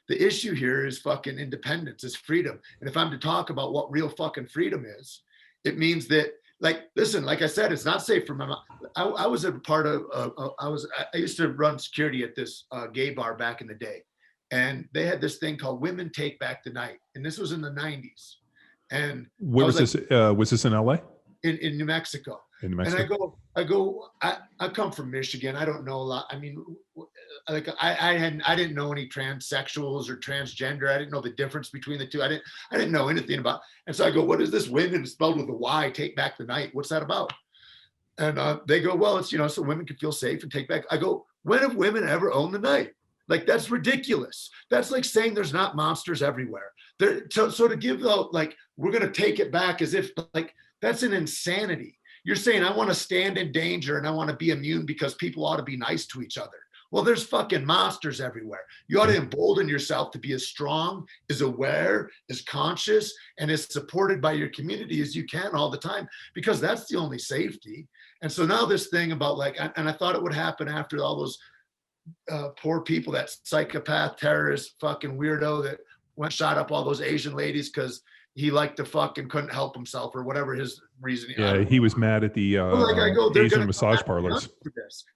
The issue here is fucking independence, is freedom. And if I'm to talk about what real fucking freedom is, it means that, like, listen, like I said, it's not safe for my mom. I was a part of, I used to run security at this gay bar back in the day. And they had this thing called Women Take Back the Night. And this was in the 90s. And where was this? Was this in LA? In New Mexico. In New Mexico. And I come from Michigan. I don't know a lot. I mean, like I didn't know any transsexuals or transgender. I didn't know the difference between the two. I didn't know anything about. And so I go, what is this women spelled with a Y, take back the night? What's that about? And they go, well, it's, so women can feel safe and take back. I go, when have women ever owned the night? Like, that's ridiculous. That's like saying there's not monsters everywhere. So to give like, we're going to take it back as if like, that's an insanity. You're saying I want to stand in danger and I want to be immune because people ought to be nice to each other. Well, there's fucking monsters everywhere. You ought to embolden yourself to be as strong, as aware, as conscious, and as supported by your community as you can all the time, because that's the only safety. And so now this thing about like, and I thought it would happen after all those poor people, that psychopath, terrorist, fucking weirdo that went shot up all those Asian ladies because he liked to fucking couldn't help himself or whatever his reasoning. Yeah, he was mad at the Asian massage parlors.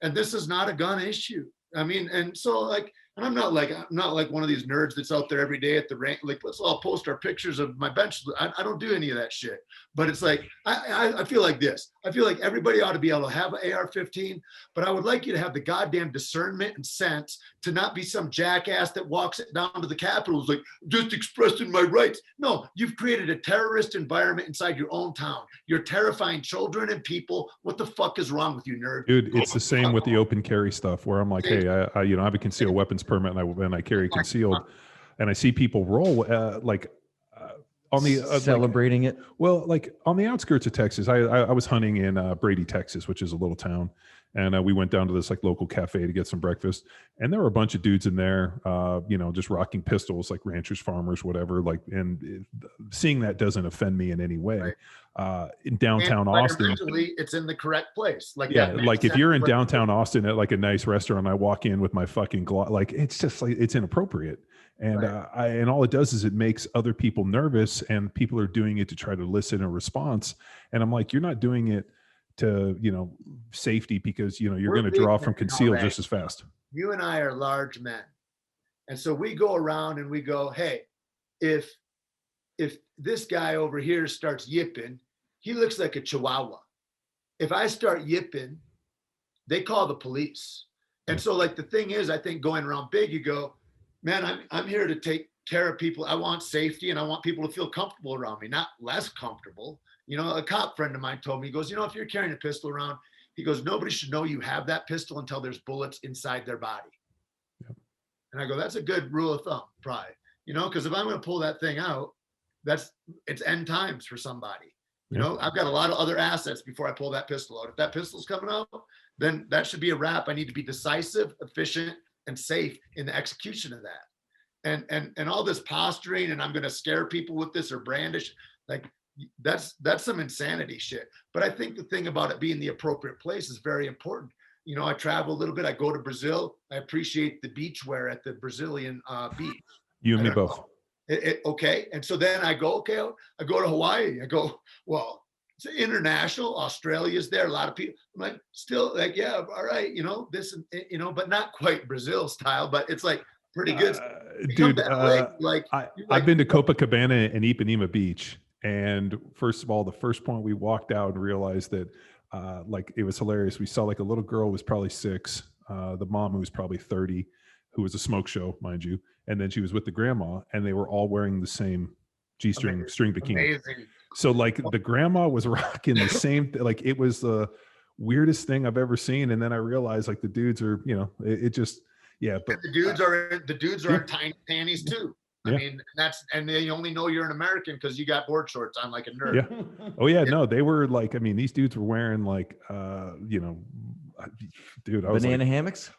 And this is not a gun issue. I mean, and so like, and I'm not like one of these nerds that's out there every day at the rank. Like, let's all post our pictures of my bench. I don't do any of that shit. But it's like, I feel like this. I feel like everybody ought to be able to have an AR-15, but I would like you to have the goddamn discernment and sense to not be some jackass that walks it down to the Capitol who's like, just expressing my rights. No, you've created a terrorist environment inside your own town. You're terrifying children and people. What the fuck is wrong with you, nerd? Dude, it's the same with the open carry stuff where I'm like, hey, I have a concealed weapons permit and I carry concealed, and I see people roll on the celebrating it. Well, like on the outskirts of Texas, I was hunting in Brady, Texas, which is a little town, and we went down to this like local cafe to get some breakfast, and there were a bunch of dudes in there, just rocking pistols, like ranchers, farmers, whatever. Like, and seeing that doesn't offend me in any way. Right. In downtown Austin, it's in the correct place. Like, yeah, like if you're in downtown Austin at like a nice restaurant, I walk in with my fucking like it's just like it's inappropriate. And right. And all it does is it makes other people nervous, and people are doing it to try to elicit a response. And I'm like, you're not doing it to, safety, because, you're going to draw from concealed just as fast. You and I are large men. And so we go around and we go, hey, if this guy over here starts yipping, he looks like a chihuahua. If I start yipping, they call the police. And so like the thing is, I think going around big, you go, man, I'm here to take care of people. I want safety, and I want people to feel comfortable around me, not less comfortable. A cop friend of mine told me, he goes, if you're carrying a pistol around, he goes, nobody should know you have that pistol until there's bullets inside their body. Yep. And I go, that's a good rule of thumb, probably, because if I'm going to pull that thing out, it's end times for somebody. I've got a lot of other assets before I pull that pistol out. If that pistol's coming out, then that should be a wrap. I need to be decisive, efficient, and safe in the execution of that. And all this posturing and I'm going to scare people with this or brandish, like that's some insanity shit. But I think the thing about it being the appropriate place is very important. You know, I travel a little bit. I go to Brazil. I appreciate the beach wear at the Brazilian beach. You and me both. Okay. And so then I go to Hawaii. I go, well, it's international. Australia's there. A lot of people. I'm like, still like, yeah, all right. You know, this, you know, but not quite Brazil style, but it's like pretty good. Dude, I've been to Copacabana and Ipanema Beach. And first of all, the first point we walked out and realized that like it was hilarious. We saw like a little girl was probably 6, the mom who was probably 30, who was a smoke show, mind you. And then she was with the grandma and they were all wearing the same G-string string bikini. Amazing. So like the grandma was rocking the same, like it was the weirdest thing I've ever seen. And then I realized like the dudes are, you know, it just, yeah. But the dudes are in tiny panties too. I mean, and they only know you're an American because you got board shorts on like a nerd. Yeah. Oh yeah. No, they were like, I mean, these dudes were wearing like, you know, dude, I was banana like, hammocks.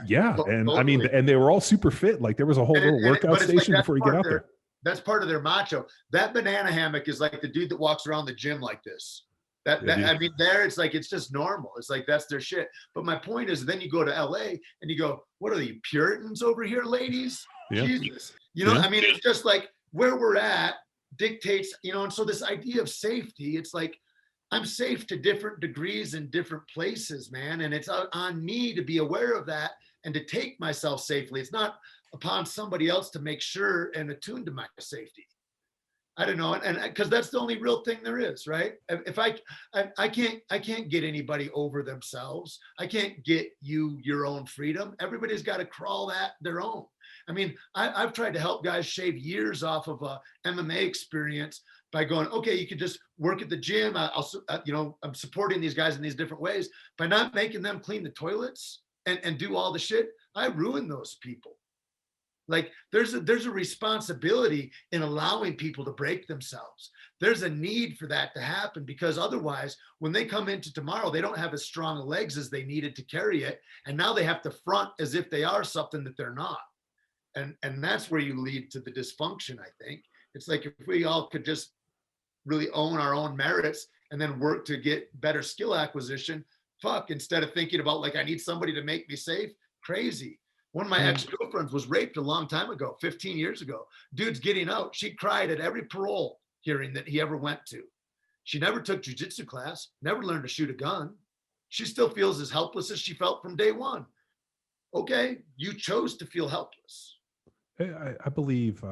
Yeah. And totally. I mean, and they were all super fit. Like there was a whole little workout station like before you get out there. That's part of their macho. That banana hammock is like the dude that walks around the gym like this. I mean, there it's like, it's just normal. It's like, that's their shit. But my point is then you go to LA and you go, what are you Puritans over here, ladies? Yeah. Jesus. You know, I mean, it's just like where we're at dictates, you know, and so this idea of safety, it's like, I'm safe to different degrees in different places, man. And it's on me to be aware of that and to take myself safely. It's not upon somebody else to make sure and attune to my safety. I don't know. And because that's the only real thing there is, right? If I can't get anybody over themselves. I can't get you your own freedom. Everybody's got to crawl that their own. I mean, I've tried to help guys shave years off of a MMA experience by going, okay, you could just work at the gym. You know, I'm supporting these guys in these different ways by not making them clean the toilets and do all the shit. I ruin those people. Like there's a responsibility in allowing people to break themselves. There's a need for that to happen because otherwise when they come into tomorrow, they don't have as strong legs as they needed to carry it. And now they have to front as if they are something that they're not. And that's where you lead to the dysfunction, I think. It's like if we all could just really own our own merits and then work to get better skill acquisition, instead of thinking about like, I need somebody to make me safe, crazy. One of my ex-girlfriends was raped a long time ago, 15 years ago. Dude's getting out. She cried at every parole hearing that he ever went to. She never took jiu-jitsu class, never learned to shoot a gun. She still feels as helpless as she felt from day one. Okay, you chose to feel helpless. I believe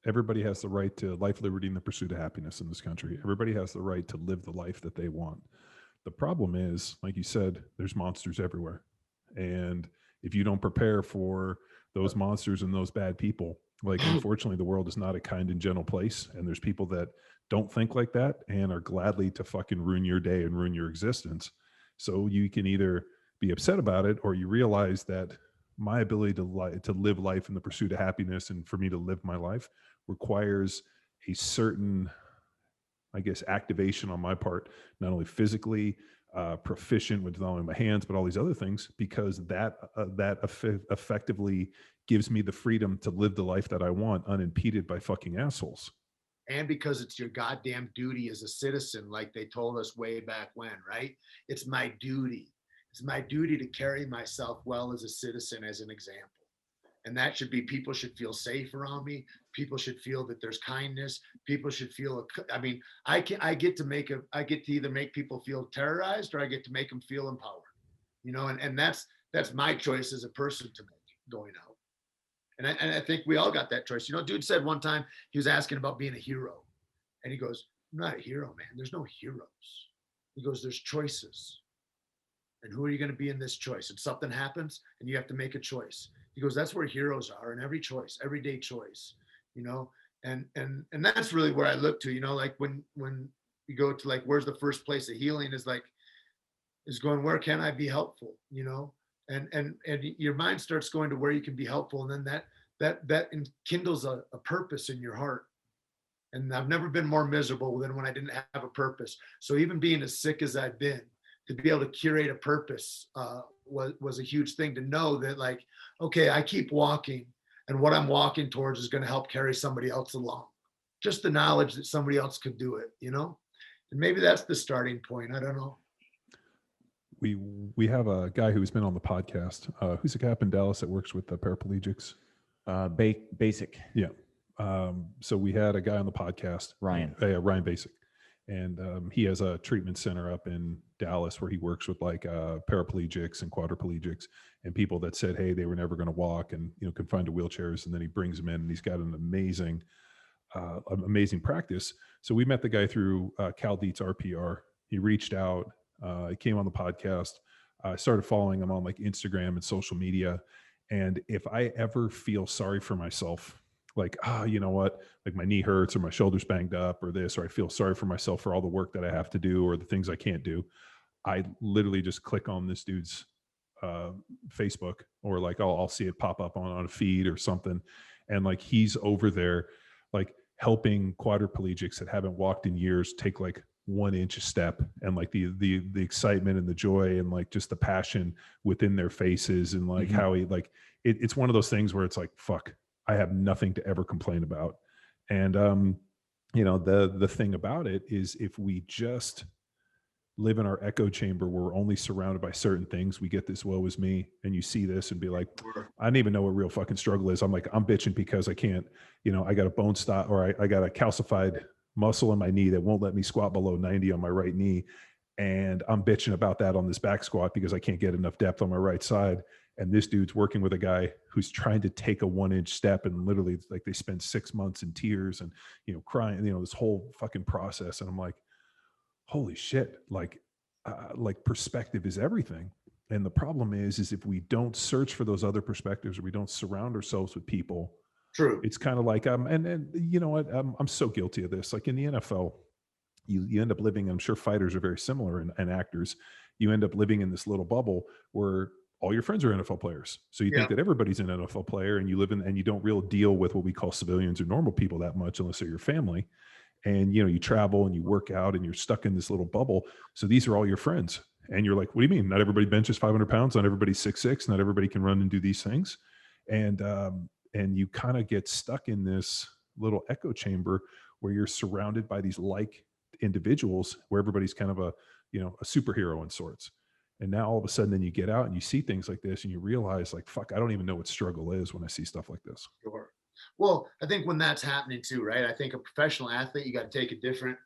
everybody has the right to life, liberty, and the pursuit of happiness in this country. Everybody has the right to live the life that they want. The problem is, like you said, there's monsters everywhere. And if you don't prepare for those monsters and those bad people, like unfortunately the world is not a kind and gentle place. And there's people that don't think like that and are gladly to fucking ruin your day and ruin your existence. So you can either be upset about it or you realize that my ability to live life in the pursuit of happiness and for me to live my life requires a certain, I guess, activation on my part, not only physically, proficient with not only my hands, but all these other things, because that effectively gives me the freedom to live the life that I want unimpeded by fucking assholes. And because it's your goddamn duty as a citizen, like they told us way back when, right? It's my duty. It's my duty to carry myself well as a citizen, as an example. And that should be, people should feel safe around me. People should feel that there's kindness. People should feel, I mean, I get to either make people feel terrorized or I get to make them feel empowered, you know, and that's my choice as a person to make going out. And I think we all got that choice. You know, dude said one time, he was asking about being a hero. And he goes, I'm not a hero, man. There's no heroes. He goes, there's choices. And who are you going to be in this choice? And something happens and you have to make a choice. He goes, that's where heroes are in every choice, everyday choice, you know? And that's really where I look to, you know, like when you go to like, where's the first place of healing is going, where can I be helpful? You know? And your mind starts going to where you can be helpful. And then that enkindles a purpose in your heart. And I've never been more miserable than when I didn't have a purpose. So even being as sick as I've been, to be able to curate a purpose was a huge thing, to know that like, okay, I keep walking and what I'm walking towards is going to help carry somebody else along. Just the knowledge that somebody else could do it, you know? And maybe that's the starting point. I don't know. We have a guy who's been on the podcast, who's a guy up in Dallas that works with the paraplegics. Basic. Yeah. So we had a guy on the podcast, Ryan Basic, and he has a treatment center up in Dallas where he works with like paraplegics and quadriplegics and people that said, hey, they were never going to walk and, you know, confined to wheelchairs. And then he brings them in and he's got an amazing practice. So we met the guy through Cal Dietz RPR. He reached out, he came on the podcast. I started following him on like Instagram and social media. And if I ever feel sorry for myself, like, you know what, like my knee hurts or my shoulder's banged up or this, or I feel sorry for myself for all the work that I have to do or the things I can't do, I literally just click on this dude's Facebook, or like I'll see it pop up on a feed or something. And like he's over there like helping quadriplegics that haven't walked in years take like 1 inch a step, and like the excitement and the joy and like just the passion within their faces, and like how he like it's one of those things where it's like, fuck, I have nothing to ever complain about. And you know, the thing about it is, if we just live in our echo chamber where we're only surrounded by certain things, we get this woe is me, and you see this and be like, I don't even know what real fucking struggle is. I'm like, I'm bitching because I can't, you know, I got a bone stop, or I got a calcified muscle in my knee that won't let me squat below 90 on my right knee. And I'm bitching about that on this back squat because I can't get enough depth on my right side. And this dude's working with a guy who's trying to take a 1 inch step, and literally like they spend 6 months in tears and, you know, crying, you know, this whole fucking process. And I'm like, holy shit, like perspective is everything. And the problem is if we don't search for those other perspectives, or we don't surround ourselves with people, True. It's kind of like, and you know what, I'm so guilty of this. Like in the NFL, you end up living, I'm sure fighters are very similar, and actors, you end up living in this little bubble where all your friends are NFL players. So you think that everybody's an NFL player, and you live in, and you don't really deal with what we call civilians or normal people that much, unless they're your family. And, you know, you travel and you work out and you're stuck in this little bubble. So these are all your friends. And you're like, what do you mean? Not everybody benches 500 pounds. Not everybody's 6'6". Not everybody can run and do these things. And you kind of get stuck in this little echo chamber where you're surrounded by these like individuals, where everybody's kind of a, you know, a superhero in sorts. And now all of a sudden, then you get out and you see things like this and you realize like, fuck, I don't even know what struggle is when I see stuff like this. Sure. Well, I think when that's happening too, right? I think a professional athlete, you got to take a different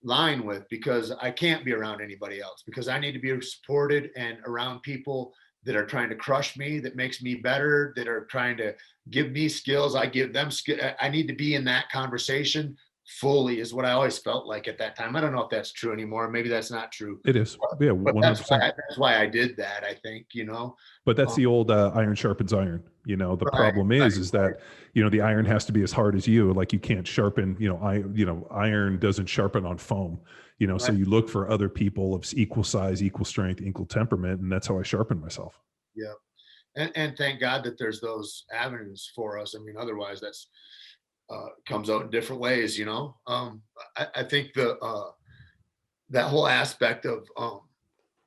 line with, because I can't be around anybody else, because I need to be supported and around people that are trying to crush me, that makes me better, that are trying to give me skills. I give them skill. I need to be in that conversation fully, is what I always felt like at that time. I don't know if that's true anymore. Maybe that's not true. It is. Yeah, 100%. That's why I did that, I think, you know. But that's the old iron sharpens iron. You know, the problem is that, you know, the iron has to be as hard as you. Like you can't sharpen, you know, iron doesn't sharpen on foam, you know, so you look for other people of equal size, equal strength, equal temperament. And that's how I sharpen myself. Yeah. And thank God that there's those avenues for us. I mean, otherwise that's, comes out in different ways, you know. I think that whole aspect of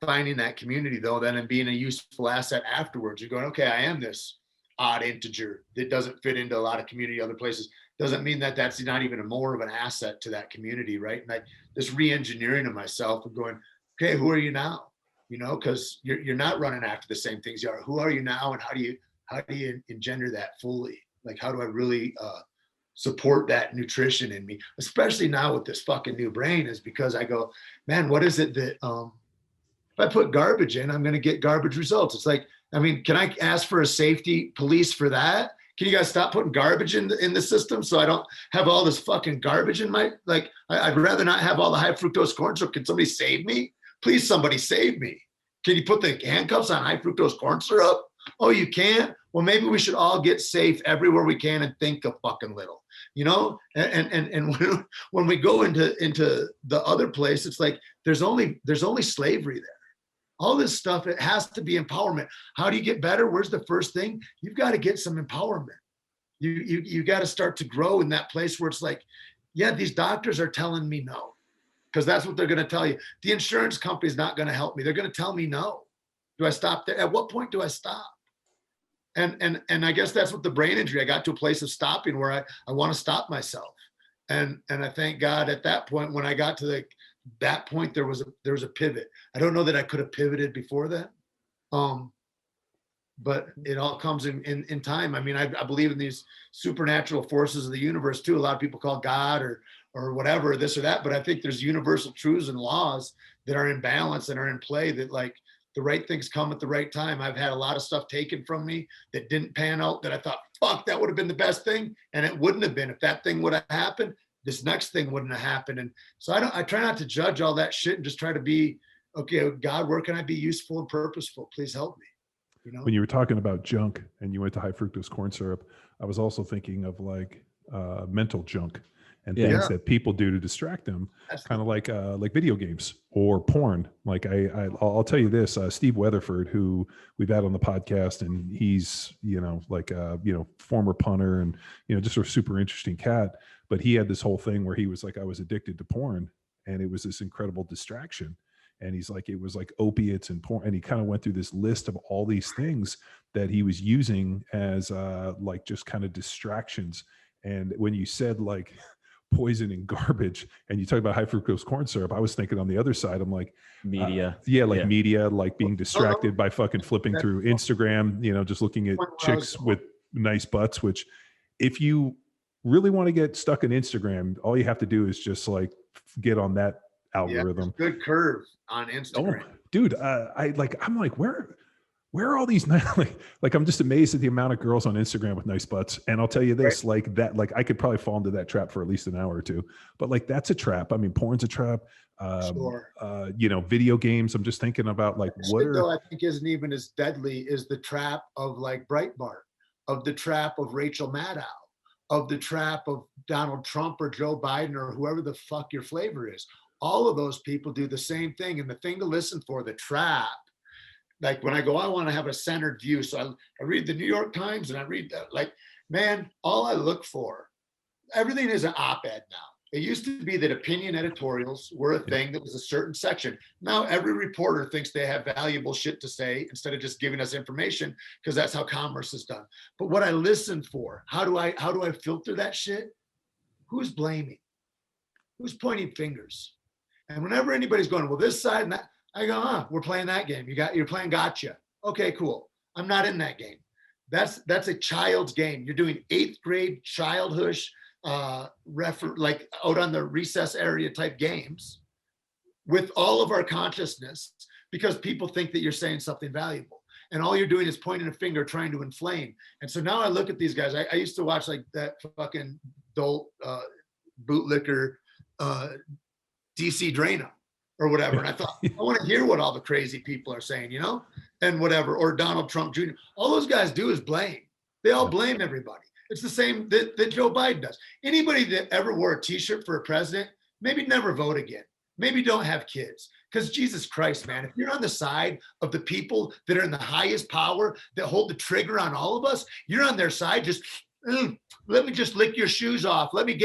finding that community, though, then, and being a useful asset afterwards. You're going, okay, I am this odd integer that doesn't fit into a lot of community other places. Doesn't mean that that's not even more of an asset to that community, right? And this re-engineering of myself and going, okay, who are you now? You know, because you're not running after the same things you are. Who are you now, and how do you engender that fully? Like, how do I really support that nutrition in me, especially now with this fucking new brain? Is because I go, man, what is it that if I put garbage in, I'm going to get garbage results? It's like, I mean, can I ask for a safety police for that? Can you guys stop putting garbage in the system so I don't have all this fucking garbage in my, like, I'd rather not have all the high fructose corn syrup. Can somebody save me? Please, somebody save me. Can you put the handcuffs on high fructose corn syrup? Oh, you can't? Well, maybe we should all get safe everywhere we can and think a fucking little, you know? And when we go into the other place, it's like, there's only slavery there. All this stuff, it has to be empowerment. How do you get better? Where's the first thing? You've got to get some empowerment. You got to start to grow in that place where it's like, yeah, these doctors are telling me no. because that's what they're going to tell you. The insurance company is not going to help me. They're going to tell me no. Do I stop there? At what point do I stop? And I guess that's what the brain injury, I got to a place of stopping where I want to stop myself. And I thank God at that point, when I got to that point, there was a pivot. I don't know that I could have pivoted before that. But it all comes in time. I mean, I believe in these supernatural forces of the universe too. A lot of people call God or whatever, this or that, but I think there's universal truths and laws that are in balance and are in play, that like the right things come at the right time. I've had a lot of stuff taken from me that didn't pan out, that I thought, fuck, that would have been the best thing. And it wouldn't have been. If that thing would have happened, this next thing wouldn't have happened. And so I try not to judge all that shit and just try to be, okay, God, where can I be useful and purposeful? Please help me. You know? When you were talking about junk and you went to high fructose corn syrup, I was also thinking of like mental junk and things that people do to distract them, kind of like video games or porn. Like I'll tell you this, Steve Weatherford, who we've had on the podcast, and he's, former punter and, just a super interesting cat, but he had this whole thing where he was like, I was addicted to porn, and it was this incredible distraction. And he's like, it was like opiates and porn. And he kind of went through this list of all these things that he was using as like just kind of distractions. And when you said like poison and garbage, and you talk about high fructose corn syrup, I was thinking on the other side, I'm like, media. Media, like being distracted by fucking flipping through Instagram, just looking at chicks with nice butts, which if you really want to get stuck in Instagram, all you have to do is just like get on that algorithm. Good curve on Instagram. Oh, dude, I'm like, where are all these like I'm just amazed at the amount of girls on Instagram with nice butts. And I'll tell you this, like I could probably fall into that trap for at least an hour or two. But like that's a trap. I mean, porn's a trap. Video games. I'm just thinking about like I think isn't even as deadly is the trap of like Breitbart, of the trap of Rachel Maddow, of the trap of Donald Trump or Joe Biden or whoever the fuck your flavor is. All of those people do the same thing. And the thing to listen for, the trap, like when I go, I want to have a centered view. So I read the New York Times and I read that, like, man, all I look for, everything is an op-ed now. It used to be that opinion editorials were a thing that was a certain section. Now every reporter thinks they have valuable shit to say instead of just giving us information, because that's how commerce is done. But what I listen for, how do I filter that shit? Who's blaming? Who's pointing fingers? And whenever anybody's going, well, this side and that, I go, we're playing that game. You're playing gotcha. Okay, cool. I'm not in that game. That's a child's game. You're doing 8th grade childhood, like out on the recess area type games with all of our consciousness, because people think that you're saying something valuable. And all you're doing is pointing a finger, trying to inflame. And so now I look at these guys. I used to watch like that fucking dolt bootlicker DC Drano or whatever. And I thought, I want to hear what all the crazy people are saying, and whatever, or Donald Trump Jr. All those guys do is blame. They all blame everybody. It's the same that Joe Biden does. Anybody that ever wore a t-shirt for a president, maybe never vote again. Maybe don't have kids. Because Jesus Christ, man, if you're on the side of the people that are in the highest power, that hold the trigger on all of us, you're on their side, just let me just lick your shoes off. Let me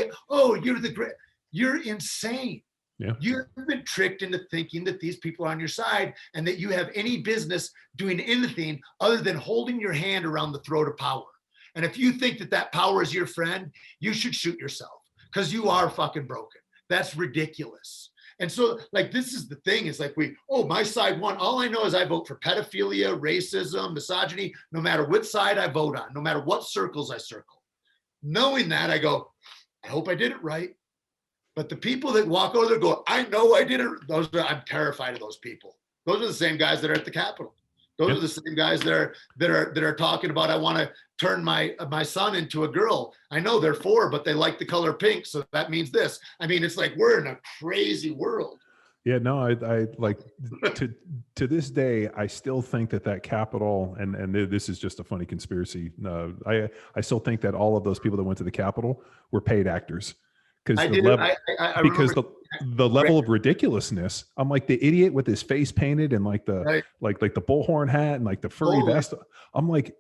you're insane. Yeah. You've been tricked into thinking that these people are on your side and that you have any business doing anything other than holding your hand around the throat of power. And if you think that power is your friend, you should shoot yourself, because you are fucking broken. That's ridiculous. And so like, this is the thing, is like my side won. All I know is I vote for pedophilia, racism, misogyny, no matter which side I vote on, no matter what circles I circle. Knowing that, I go, I hope I did it right. But the people that walk over there go, I know I did it. I'm terrified of those people. Those are the same guys that are at the Capitol. Those are the same guys that are talking about, I want to turn my son into a girl. I know they're 4, but they like the color pink, so that means this. I mean, it's like we're in a crazy world. Yeah, no, I like to this day, I still think that Capitol, and this is just a funny conspiracy. I still think that all of those people that went to the Capitol were paid actors. I the level of ridiculousness. I'm like the idiot with his face painted and like the Right. like the bullhorn hat and like the furry Totally. vest. I'm like,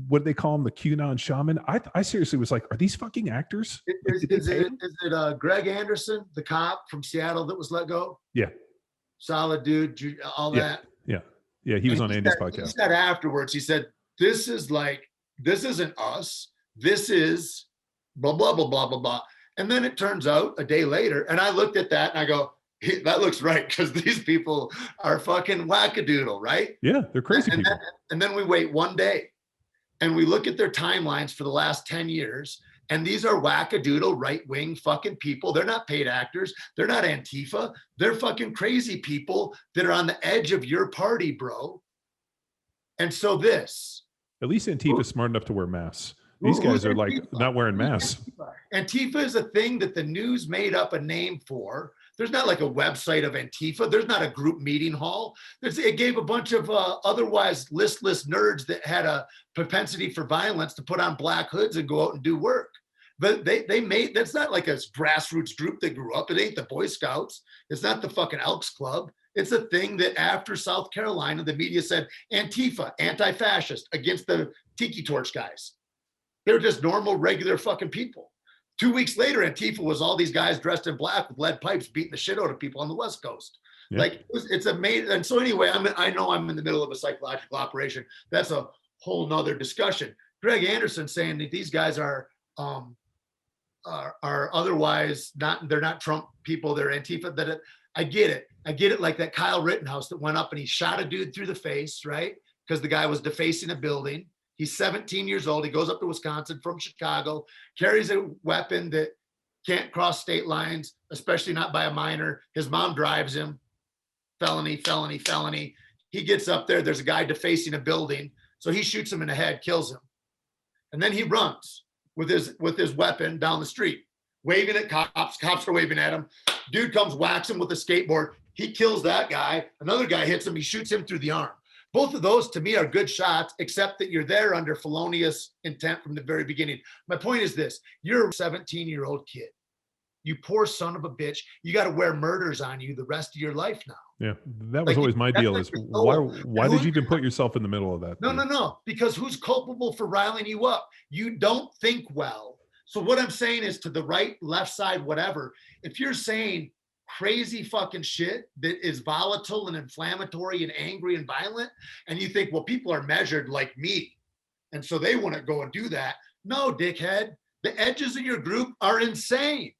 what do they call him? The QAnon shaman. I seriously was like, are these fucking actors? Like, did they Is pay it them? Greg Anderson, the cop from Seattle that was let go? Yeah, Solid dude, all yeah, that. yeah, yeah. He was on Andy's He podcast. said afterwards, he said, this isn't us. This is blah, blah, blah, blah, blah, blah. And then it turns out a day later, and I looked at that and I go, that looks right, because these people are fucking wackadoodle, right? Yeah, they're crazy people. And then we wait one day and we look at their timelines for the last 10 years. And these are wackadoodle right-wing fucking people. They're not paid actors. They're not Antifa. They're fucking crazy people that are on the edge of your party, bro. And so At least Antifa's smart enough to wear masks. These guys are like not wearing masks. Antifa is a thing that the news made up a name for. There's not like a website of Antifa. There's not a group meeting hall. It gave a bunch of otherwise listless nerds that had a propensity for violence to put on black hoods and go out and do work. But that's not like a grassroots group that grew up. It ain't the Boy Scouts. It's not the fucking Elks Club. It's a thing that after South Carolina, the media said Antifa, anti-fascist, against the Tiki Torch guys. They're just normal, regular fucking people. 2 weeks later, Antifa was all these guys dressed in black with lead pipes beating the shit out of people on the West Coast. Yeah. Like it's amazing. And so anyway, I know I'm in the middle of a psychological operation. That's a whole nother discussion. Greg Anderson saying that these guys are otherwise they're not Trump people, they're Antifa. I get it. I get it, like that Kyle Rittenhouse that went up and he shot a dude through the face, right? Because the guy was defacing a building. He's 17 years old. He goes up to Wisconsin from Chicago, carries a weapon that can't cross state lines, especially not by a minor. His mom drives him. Felony, felony, felony. He gets up there. There's a guy defacing a building. So he shoots him in the head, kills him. And then he runs with his weapon down the street, waving at cops. Cops are waving at him. Dude comes, whacks him with a skateboard. He kills that guy. Another guy hits him. He shoots him through the arm. Both of those, to me, are good shots, except that you're there under felonious intent from the very beginning. My point is this. You're a 17-year-old kid. You poor son of a bitch. You got to wear murders on you the rest of your life now. Yeah, that was always my deal is why did you even put yourself in the middle of that? No. Because who's culpable for riling you up? You don't think well. So what I'm saying is, to the right, left side, whatever, if you're saying crazy fucking shit that is volatile and inflammatory and angry and violent, and you think, well, people are measured like me, and so they want to go and do that. No, dickhead. The edges of your group are insane.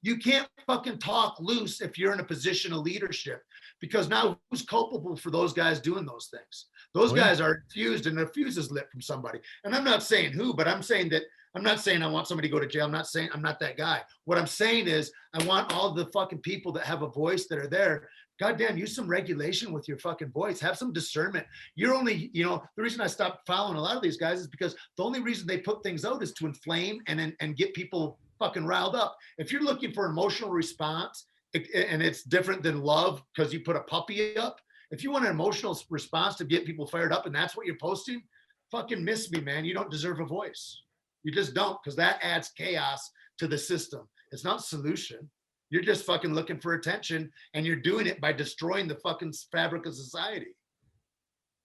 You can't fucking talk loose if you're in a position of leadership, because now who's culpable for those guys doing those things? Those guys are fused, and their fuse is lit from somebody. And I'm not saying who, but I'm saying that I'm not saying I want somebody to go to jail. I'm not saying I'm not that guy. What I'm saying is I want all the fucking people that have a voice that are there. Goddamn, use some regulation with your fucking voice. Have some discernment. You're only, the reason I stopped following a lot of these guys is because the only reason they put things out is to inflame and get people fucking riled up. If you're looking for emotional response, and it's different than love because you put a puppy up. If you want an emotional response to get people fired up and that's what you're posting, fucking miss me, man. You don't deserve a voice. You just don't, because that adds chaos to the system. It's not a solution. You're just fucking looking for attention, and you're doing it by destroying the fucking fabric of society.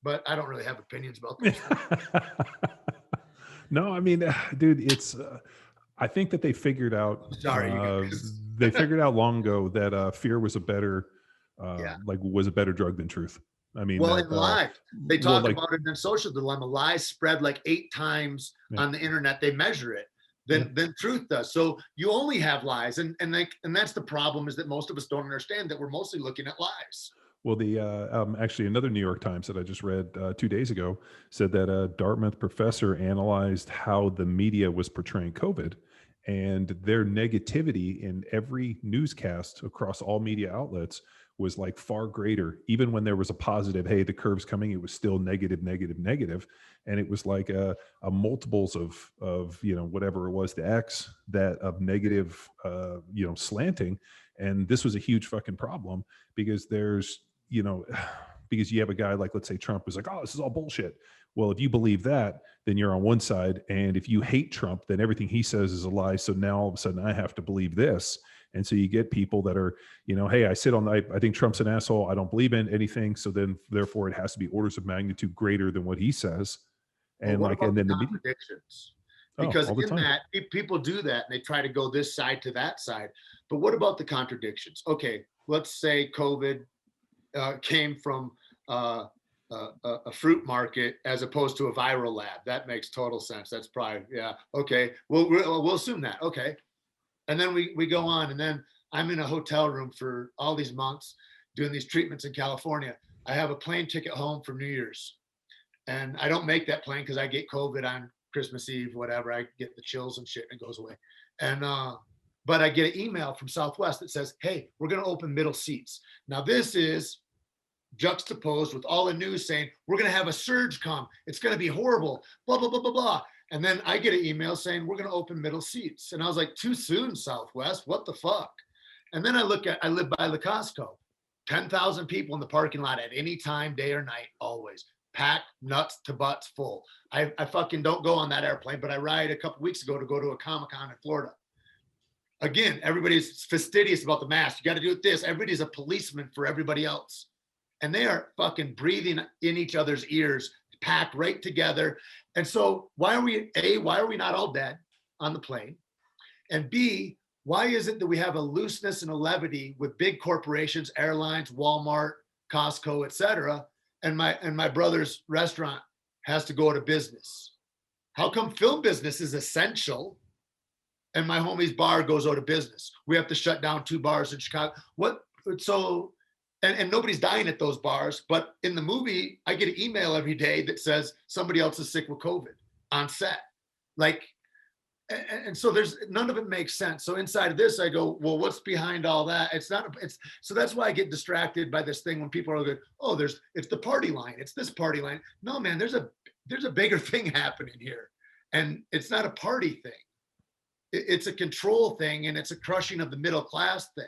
But I don't really have opinions about this. No, I mean, dude, it's. I think that they figured out. They figured out long ago that fear was a better, was a better drug than truth. I mean, in lies, they talk about it in Social Dilemma. Lies spread like 8 times on the internet. They measure it than truth does. So you only have lies, and that's the problem, is that most of us don't understand that we're mostly looking at lies. Well, the actually another New York Times that I just read 2 days ago said that a Dartmouth professor analyzed how the media was portraying COVID, and their negativity in every newscast across all media outlets was like far greater. Even when there was a positive, hey, the curve's coming, it was still negative. And it was like a multiples of whatever it was to X that of negative, slanting. And this was a huge fucking problem because there's, because you have a guy like, let's say Trump was like, oh, this is all bullshit. Well, if you believe that, then you're on one side. And if you hate Trump, then everything he says is a lie. So now all of a sudden I have to believe this. And so you get people that are, hey, I think Trump's an asshole. I don't believe in anything. So then therefore it has to be orders of magnitude greater than what he says. Well, And what like, about and the then the media, contradictions? Because all the in time. that, people do that and they try to go this side to that side. But what about the contradictions? Okay, let's say COVID came from a fruit market as opposed to a viral lab. That makes total sense. That's probably, yeah. Okay, we'll assume that. Okay. And then we go on, and then I'm in a hotel room for all these months doing these treatments in California. I have a plane ticket home for New Year's, and I don't make that plane because I get COVID on Christmas Eve, whatever. I get the chills and shit, and it goes away. And but I get an email from Southwest that says, "Hey, we're going to open middle seats." Now this is juxtaposed with all the news saying we're going to have a surge come. It's going to be horrible. Blah blah blah blah blah. And then I get an email saying we're going to open middle seats. And I was like, too soon, Southwest. What the fuck? And then I live by the Costco. 10,000 people in the parking lot at any time, day or night, always. Packed, nuts to butts full. I fucking don't go on that airplane, but I ride a couple weeks ago to go to a Comic-Con in Florida. Again, everybody's fastidious about the mask. You got to do it this. Everybody's a policeman for everybody else. And they are fucking breathing in each other's ears, packed right together. And so why are we not all dead on the plane? And B, why is it that we have a looseness and a levity with big corporations, airlines, Walmart, Costco, et cetera, and my brother's restaurant has to go out of business? How come film business is essential and my homie's bar goes out of business? We have to shut down 2 bars in Chicago. And nobody's dying at those bars, but in the movie, I get an email every day that says somebody else is sick with COVID on set. And so there's none of it makes sense. So inside of this, I go, well, what's behind all that? So that's why I get distracted by this thing when people are like, oh, it's the party line. It's this party line. No, man, there's a bigger thing happening here. And it's not a party thing. It's a control thing, and it's a crushing of the middle class thing.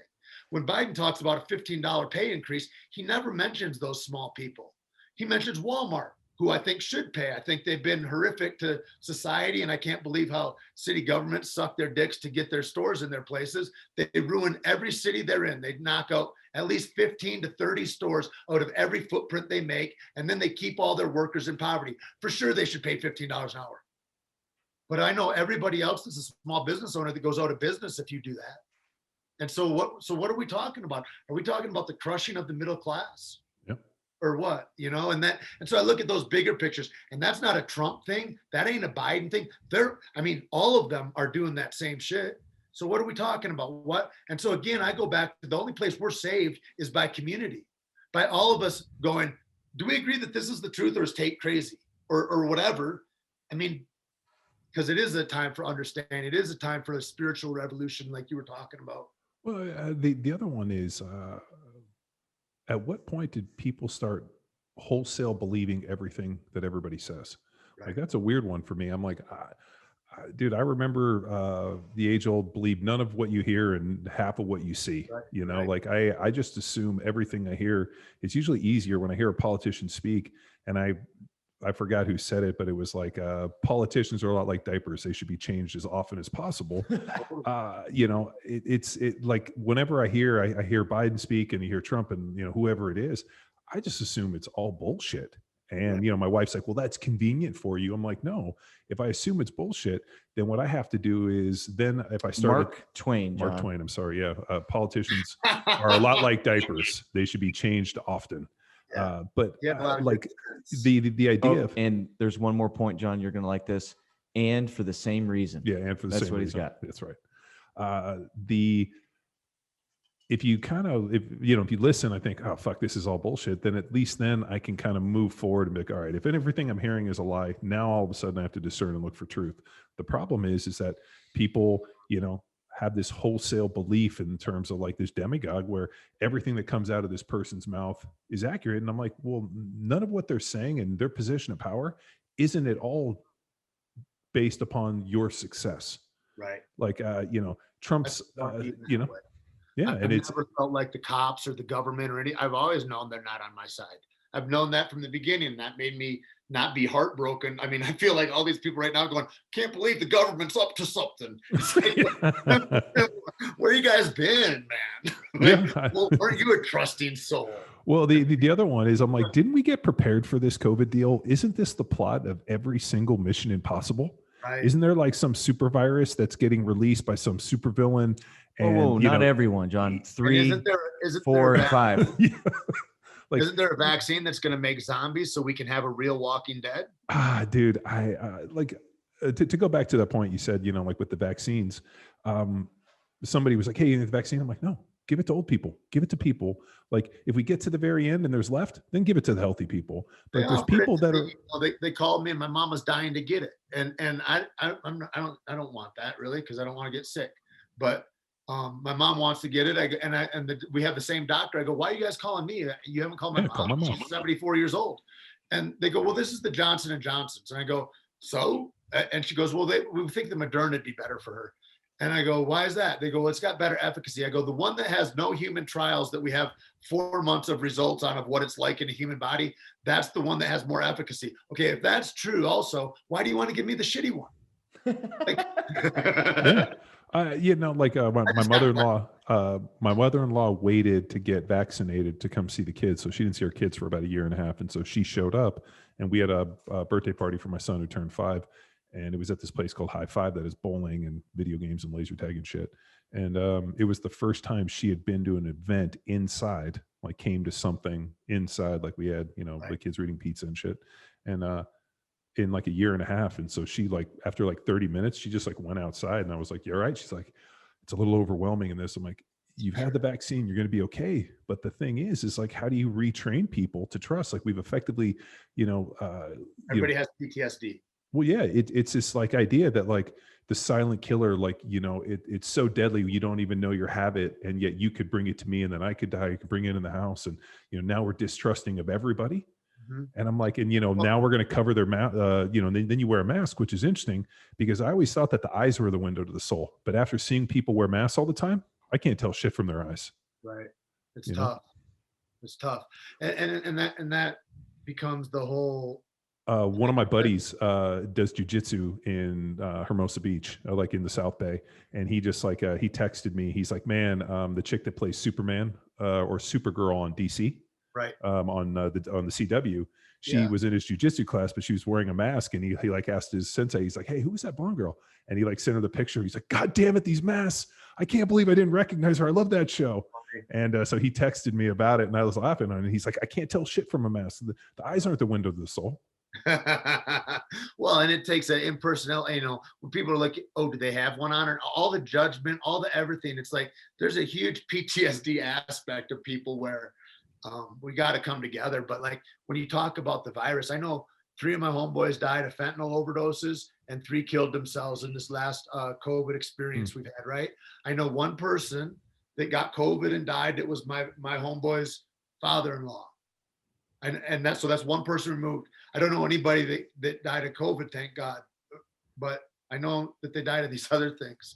When Biden talks about a $15 pay increase, he never mentions those small people. He mentions Walmart, who I think should pay. I think they've been horrific to society, and I can't believe how city governments suck their dicks to get their stores in their places. They ruin every city they're in. They knock out at least 15 to 30 stores out of every footprint they make, and then they keep all their workers in poverty. For sure, they should pay $15 an hour. But I know everybody else is a small business owner that goes out of business if you do that. And so what are we talking about? Are we talking about the crushing of the middle class? Yep. Or what? And so I look at those bigger pictures, and that's not a Trump thing. That ain't a Biden thing. All of them are doing that same shit. So what are we talking about? What? And so again, I go back to the only place we're saved is by community, by all of us going, do we agree that this is the truth, or is Tait crazy, or whatever? Because it is a time for understanding. It is a time for a spiritual revolution, like you were talking about. Well, the other one is, at what point did people start wholesale believing everything that everybody says? Right. Like, that's a weird one for me. I'm like, dude, I remember the age old believe none of what you hear and half of what you see. Right. Right. Like I just assume everything I hear. It's usually easier when I hear a politician speak, and I forgot who said it, but it was like, politicians are a lot like diapers. They should be changed as often as possible. It's like whenever I hear Biden speak and you hear Trump and, whoever it is, I just assume it's all bullshit. And, my wife's like, well, that's convenient for you. I'm like, no, if I assume it's bullshit, then what I have to do is then if I start Mark Twain, I'm sorry. Yeah. Politicians are a lot like diapers. They should be changed often. But like the idea of, and there's one more point, John, you're going to like this, and for the same reason. Yeah. And for the That's same what reason. He's got. That's right. If you if you listen, I think, oh, fuck, this is all bullshit. Then at least then I can kind of move forward and be like, all right, if everything I'm hearing is a lie, now all of a sudden I have to discern and look for truth. The problem is that people, have this wholesale belief in terms of like this demigod where everything that comes out of this person's mouth is accurate. And I'm like, well, none of what they're saying and their position of power, isn't it all based upon your success? Right. Like, Trump's, yeah. I've never felt like the cops or the government or I've always known they're not on my side. I've known that from the beginning. That made me not be heartbroken. I mean, I feel like all these people right now going, can't believe the government's up to something. It's like, where you guys been, man? Like, Yeah. well, weren't you a trusting soul? Well, the other one is, I'm like, didn't we get prepared for this COVID deal? Isn't this the plot of every single Mission Impossible? Right. Isn't there like some super virus that's getting released by some super villain? And Whoa, not everyone, John. 3, isn't 4, and 5. Yeah. Like, isn't there a vaccine that's going to make zombies so we can have a real Walking Dead? Dude, I like to go back to that point you said, like with the vaccines, somebody was like, hey, you need the vaccine? I'm like, no, give it to old people, give it to people. Like if we get to the very end and there's left, then give it to the healthy people. But there's people that are, they called me and my mom was dying to get it. And I don't want that really, because I don't want to get sick. But my mom wants to get it. We have the same doctor. I go, why are you guys calling me? You haven't called my mom. Call my mom. She's 74 years old. And they go, well, this is the Johnson & Johnson's. And I go, so? And she goes, well, we think the Moderna would be better for her. And I go, why is that? They go, well, it's got better efficacy. I go, the one that has no human trials that we have 4 months of results on of what it's like in a human body, that's the one that has more efficacy. Okay, if that's true also, why do you want to give me the shitty one? Like, my mother-in-law waited to get vaccinated to come see the kids. So she didn't see her kids for about 1.5 years. And so she showed up and we had a birthday party for my son who turned 5. And it was at this place called High Five that is bowling and video games and laser tag and shit. And it was the first time she had been to an event inside, like came to something inside, like we had, the kids reading pizza and shit. And in like 1.5 years. And so she like, after like 30 minutes, she just like went outside and I was like, you all right? She's like, it's a little overwhelming in this. I'm like, you've had the vaccine, you're going to be okay. But the thing is like, how do you retrain people to trust? Like we've effectively, everybody has PTSD. Well, yeah, it's this like idea that like the silent killer, like, it's so deadly, you don't even know you have it. And yet you could bring it to me and then I could die, you could bring it in the house. And, now we're distrusting of everybody. Mm-hmm. And I'm like, and, now we're going to cover their mouth, then you wear a mask, which is interesting because I always thought that the eyes were the window to the soul. But after seeing people wear masks all the time, I can't tell shit from their eyes. Right. It's tough. It's tough. And that becomes the whole. One of my buddies does jujitsu in Hermosa Beach, like in the South Bay. And he just like, he texted me. He's like, man, the chick that plays Superman or Supergirl on DC, right? On the CW, she was in his jujitsu class, but she was wearing a mask. And he like asked his sensei, he's like, hey, who was that blonde girl? And he like sent her the picture. He's like, God damn it, these masks. I can't believe I didn't recognize her. I love that show. And so he texted me about it and I was laughing on it. He's like, I can't tell shit from a mask. The eyes aren't the window to the soul. Well, and it takes an impersonal, when people are like, oh, do they have one on? Or all the judgment, all the everything. It's like there's a huge PTSD aspect of people where we got to come together. But like when you talk about the virus, I know 3 of my homeboys died of fentanyl overdoses and 3 killed themselves in this last COVID experience we've had, right? I know one person that got COVID and died. That was my homeboy's father-in-law. And that's one person removed. I don't know anybody that died of COVID, thank God. But I know that they died of these other things.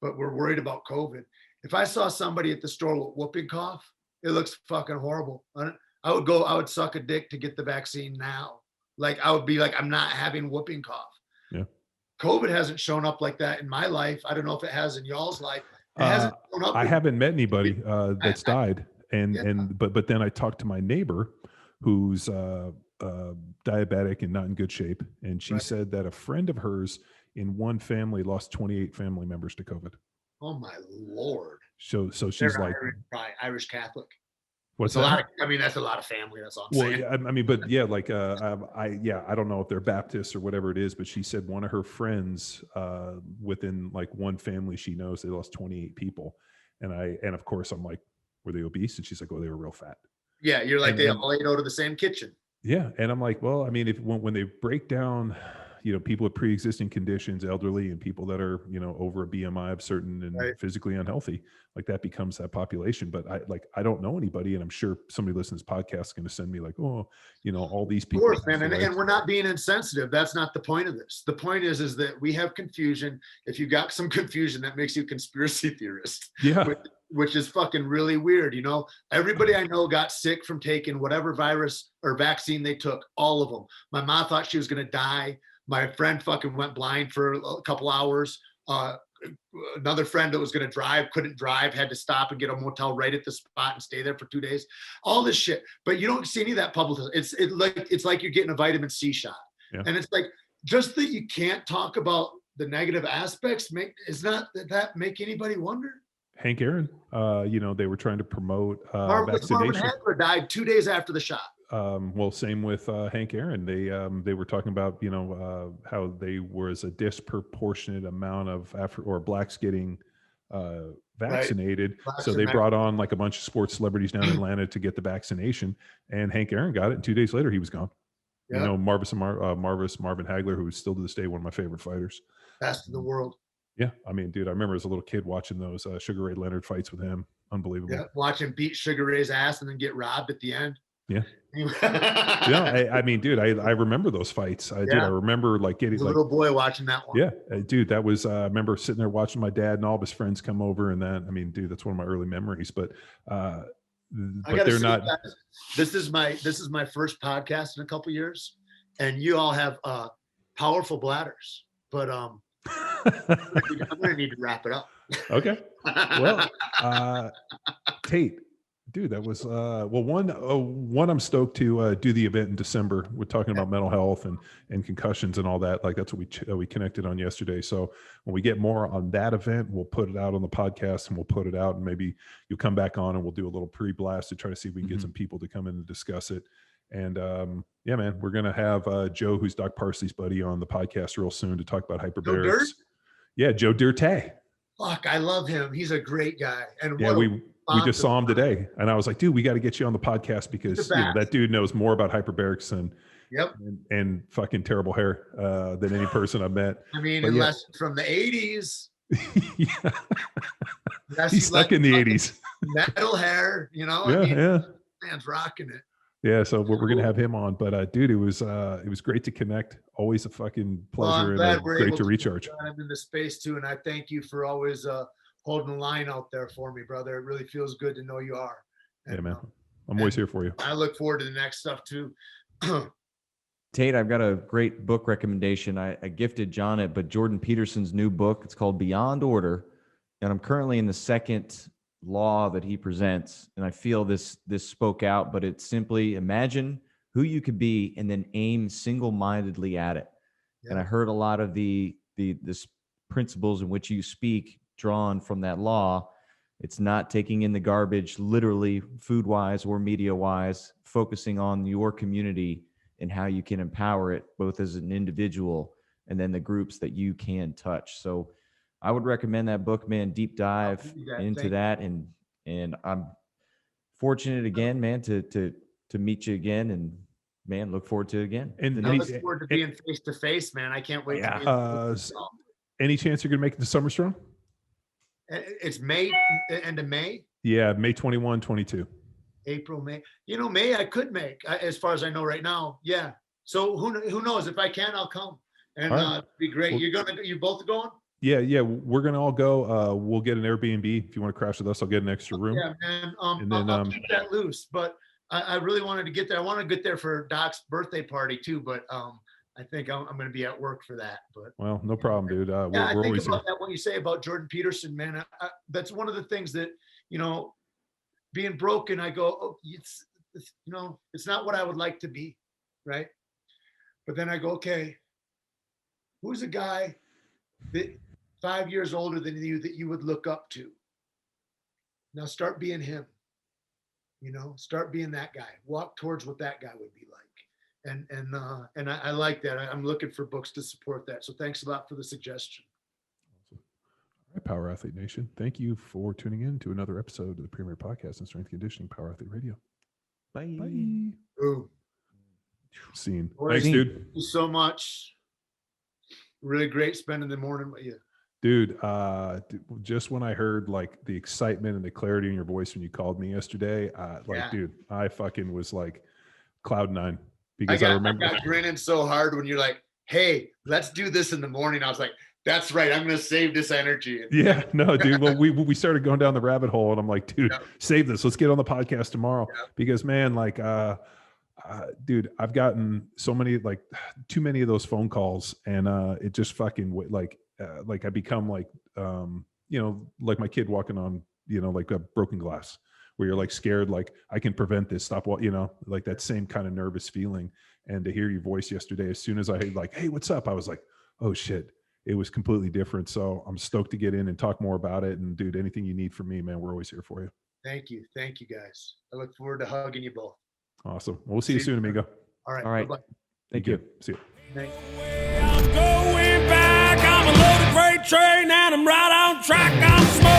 But we're worried about COVID. If I saw somebody at the store with whooping cough, it looks fucking horrible. I would suck a dick to get the vaccine now. Like I would be like, I'm not having whooping cough. Yeah. COVID hasn't shown up like that in my life. I don't know if it has in y'all's life. It hasn't shown up. I haven't met anybody that's died. But then I talked to my neighbor who's diabetic and not in good shape. And she said that a friend of hers in one family lost 28 family members to COVID. Oh my Lord. So she's like Irish Catholic. What's that? That's a lot of family. That's all I'm saying. Yeah, I don't know if they're Baptists or whatever it is, but she said one of her friends within like one family she knows, they lost 28 people. And of course I'm like, were they obese? And she's like, oh, they were real fat. Yeah, you're like, they all ate out of the same kitchen. Yeah, and I'm like, well, I mean, when they break down, people with pre-existing conditions, elderly, and people that are, over a BMI of certain and Right. physically unhealthy, like that becomes that population. But I don't know anybody, and I'm sure somebody listening to this podcast is going to send me like, oh, all these Of people. course, man. passed away. And we're not being insensitive. That's not the point of this. The point is that we have confusion. If you got some confusion, that makes you a conspiracy theorist. Yeah. Which is fucking really weird. Everybody I know got sick from taking whatever virus or vaccine they took, all of them. My mom thought she was going to die. My friend fucking went blind for a couple hours. Another friend that was going to drive, couldn't drive, had to stop and get a motel right at the spot and stay there for 2 days. All this shit. But you don't see any of that public. It's like you're getting a vitamin C shot. Yeah. And it's like, just that you can't talk about the negative aspects that make anybody wonder? Hank Aaron, they were trying to promote Marvin vaccination. Hagler died 2 days after the shot. Well, same with Hank Aaron. They were talking about how they was a disproportionate amount of blacks getting vaccinated. Right. So they brought on like a bunch of sports celebrities down in Atlanta to get the vaccination, and Hank Aaron got it. And 2 days later, he was gone. Yeah. Marvin Hagler, who is still to this day one of my favorite fighters. Best in the world. Yeah, I mean, dude, I remember as a little kid watching those Sugar Ray Leonard fights with him. Unbelievable. Yeah, watch him beat Sugar Ray's ass and then get robbed at the end. Yeah. I mean, dude, I remember those fights. I remember like getting a little boy watching that one. Yeah, dude, that was. I remember sitting there watching my dad and all of his friends come over, and that. I mean, dude, that's one of my early memories. But they're not. Guys, this is my first podcast in a couple years, and you all have powerful bladders. But I'm gonna need to wrap it up. Okay. Well, Tait, dude, that was one. I'm stoked to do the event in December. We're talking about mental health and concussions and all that. Like that's what we connected on yesterday. So when we get more on that event, we'll put it out on the podcast and we'll put it out, and maybe you'll come back on and we'll do a little pre-blast to try to see if we can get some people to come in and discuss it. And yeah, man, we're gonna have Joe, who's Doc Parsley's buddy, on the podcast real soon to talk about hyperbarics. Yeah, Joe Dirte. Fuck, I love him. He's a great guy. And yeah, we just saw him today, and I was like, dude, we got to get you on the podcast because that dude knows more about hyperbarics and fucking terrible hair than any person I've met. I mean, unless from the 80s. Yeah. He's stuck in the 80s. Metal hair, man's rocking it. Yeah, so we're going to have him on, but dude, it was great to connect. Always a fucking pleasure and great to recharge. I'm in the space too, and I thank you for always holding the line out there for me, brother. It really feels good to know you are. And, yeah, man, I'm always here for you. I look forward to the next stuff too. Tait, I've got a great book recommendation. I gifted John it, but Jordan Peterson's new book. It's called Beyond Order, and I'm currently in the second law that he presents, and I feel this spoke out, but it's simply imagine who you could be and then aim single-mindedly at it. Yeah. And I heard a lot of the principles in which you speak drawn from that law. It's not taking in the garbage, literally food-wise or media-wise, focusing on your community and how you can empower it both as an individual and then the groups that you can touch. So I would recommend that book, man. Deep dive into that, and I'm fortunate again, man, to meet you again, and man, look forward to it again. And I look forward to being face to face, man. I can't wait. Yeah. Any chance you're gonna make it to Summer Strong? It's May, end of May. Yeah, May 21, 22. April, May. May I could make, as far as I know right now. Yeah. So who knows? If I can, I'll come, and it'd be great. Well, you both going? Yeah, we're gonna all go. We'll get an Airbnb. If you want to crash with us, I'll get an extra room. Yeah, man. And then I'll keep that loose. But I really wanted to get there. I want to get there for Doc's birthday party too. But I think I'm going to be at work for that. But well, no problem, dude. I think about that when you say about Jordan Peterson, man. That's one of the things that being broken. I go, oh, it's not what I would like to be, right? But then I go, okay, who's a guy that 5 years older than you that you would look up to? Now start being him, start being that guy, walk towards what that guy would be like. And I like that. I'm looking for books to support that. So thanks a lot for the suggestion. Awesome. All right, Power Athlete Nation. Thank you for tuning in to another episode of the premier podcast in strength conditioning, Power Athlete Radio. Bye. Ooh. Scene. Thanks, dude. Thank you so much. really great spending the morning with you. Dude, just when I heard like the excitement and the clarity in your voice when you called me yesterday, dude, I fucking was like cloud nine because I got grinning so hard when you're like, hey, let's do this in the morning. I was like, that's right. I'm going to save this energy. Yeah, no, dude. Well, we started going down the rabbit hole and I'm like, dude, save this. Let's get on the podcast tomorrow because man, like, dude, I've gotten so many, like too many of those phone calls and it just fucking like I become like, like my kid walking on, like a broken glass where you're like scared, like I can prevent this, stop what, like that same kind of nervous feeling. And to hear your voice yesterday, as soon as I heard like, hey, what's up? I was like, oh shit, it was completely different. So I'm stoked to get in and talk more about it. And dude, anything you need from me, man, we're always here for you. Thank you. Thank you guys. I look forward to hugging you both. Awesome. We'll see you soon, amigo. All right. All right. Bye-bye. Thank you. See you. Thanks. I'm going back. I'm a loaded freight train and I'm right on track. I'm smoking.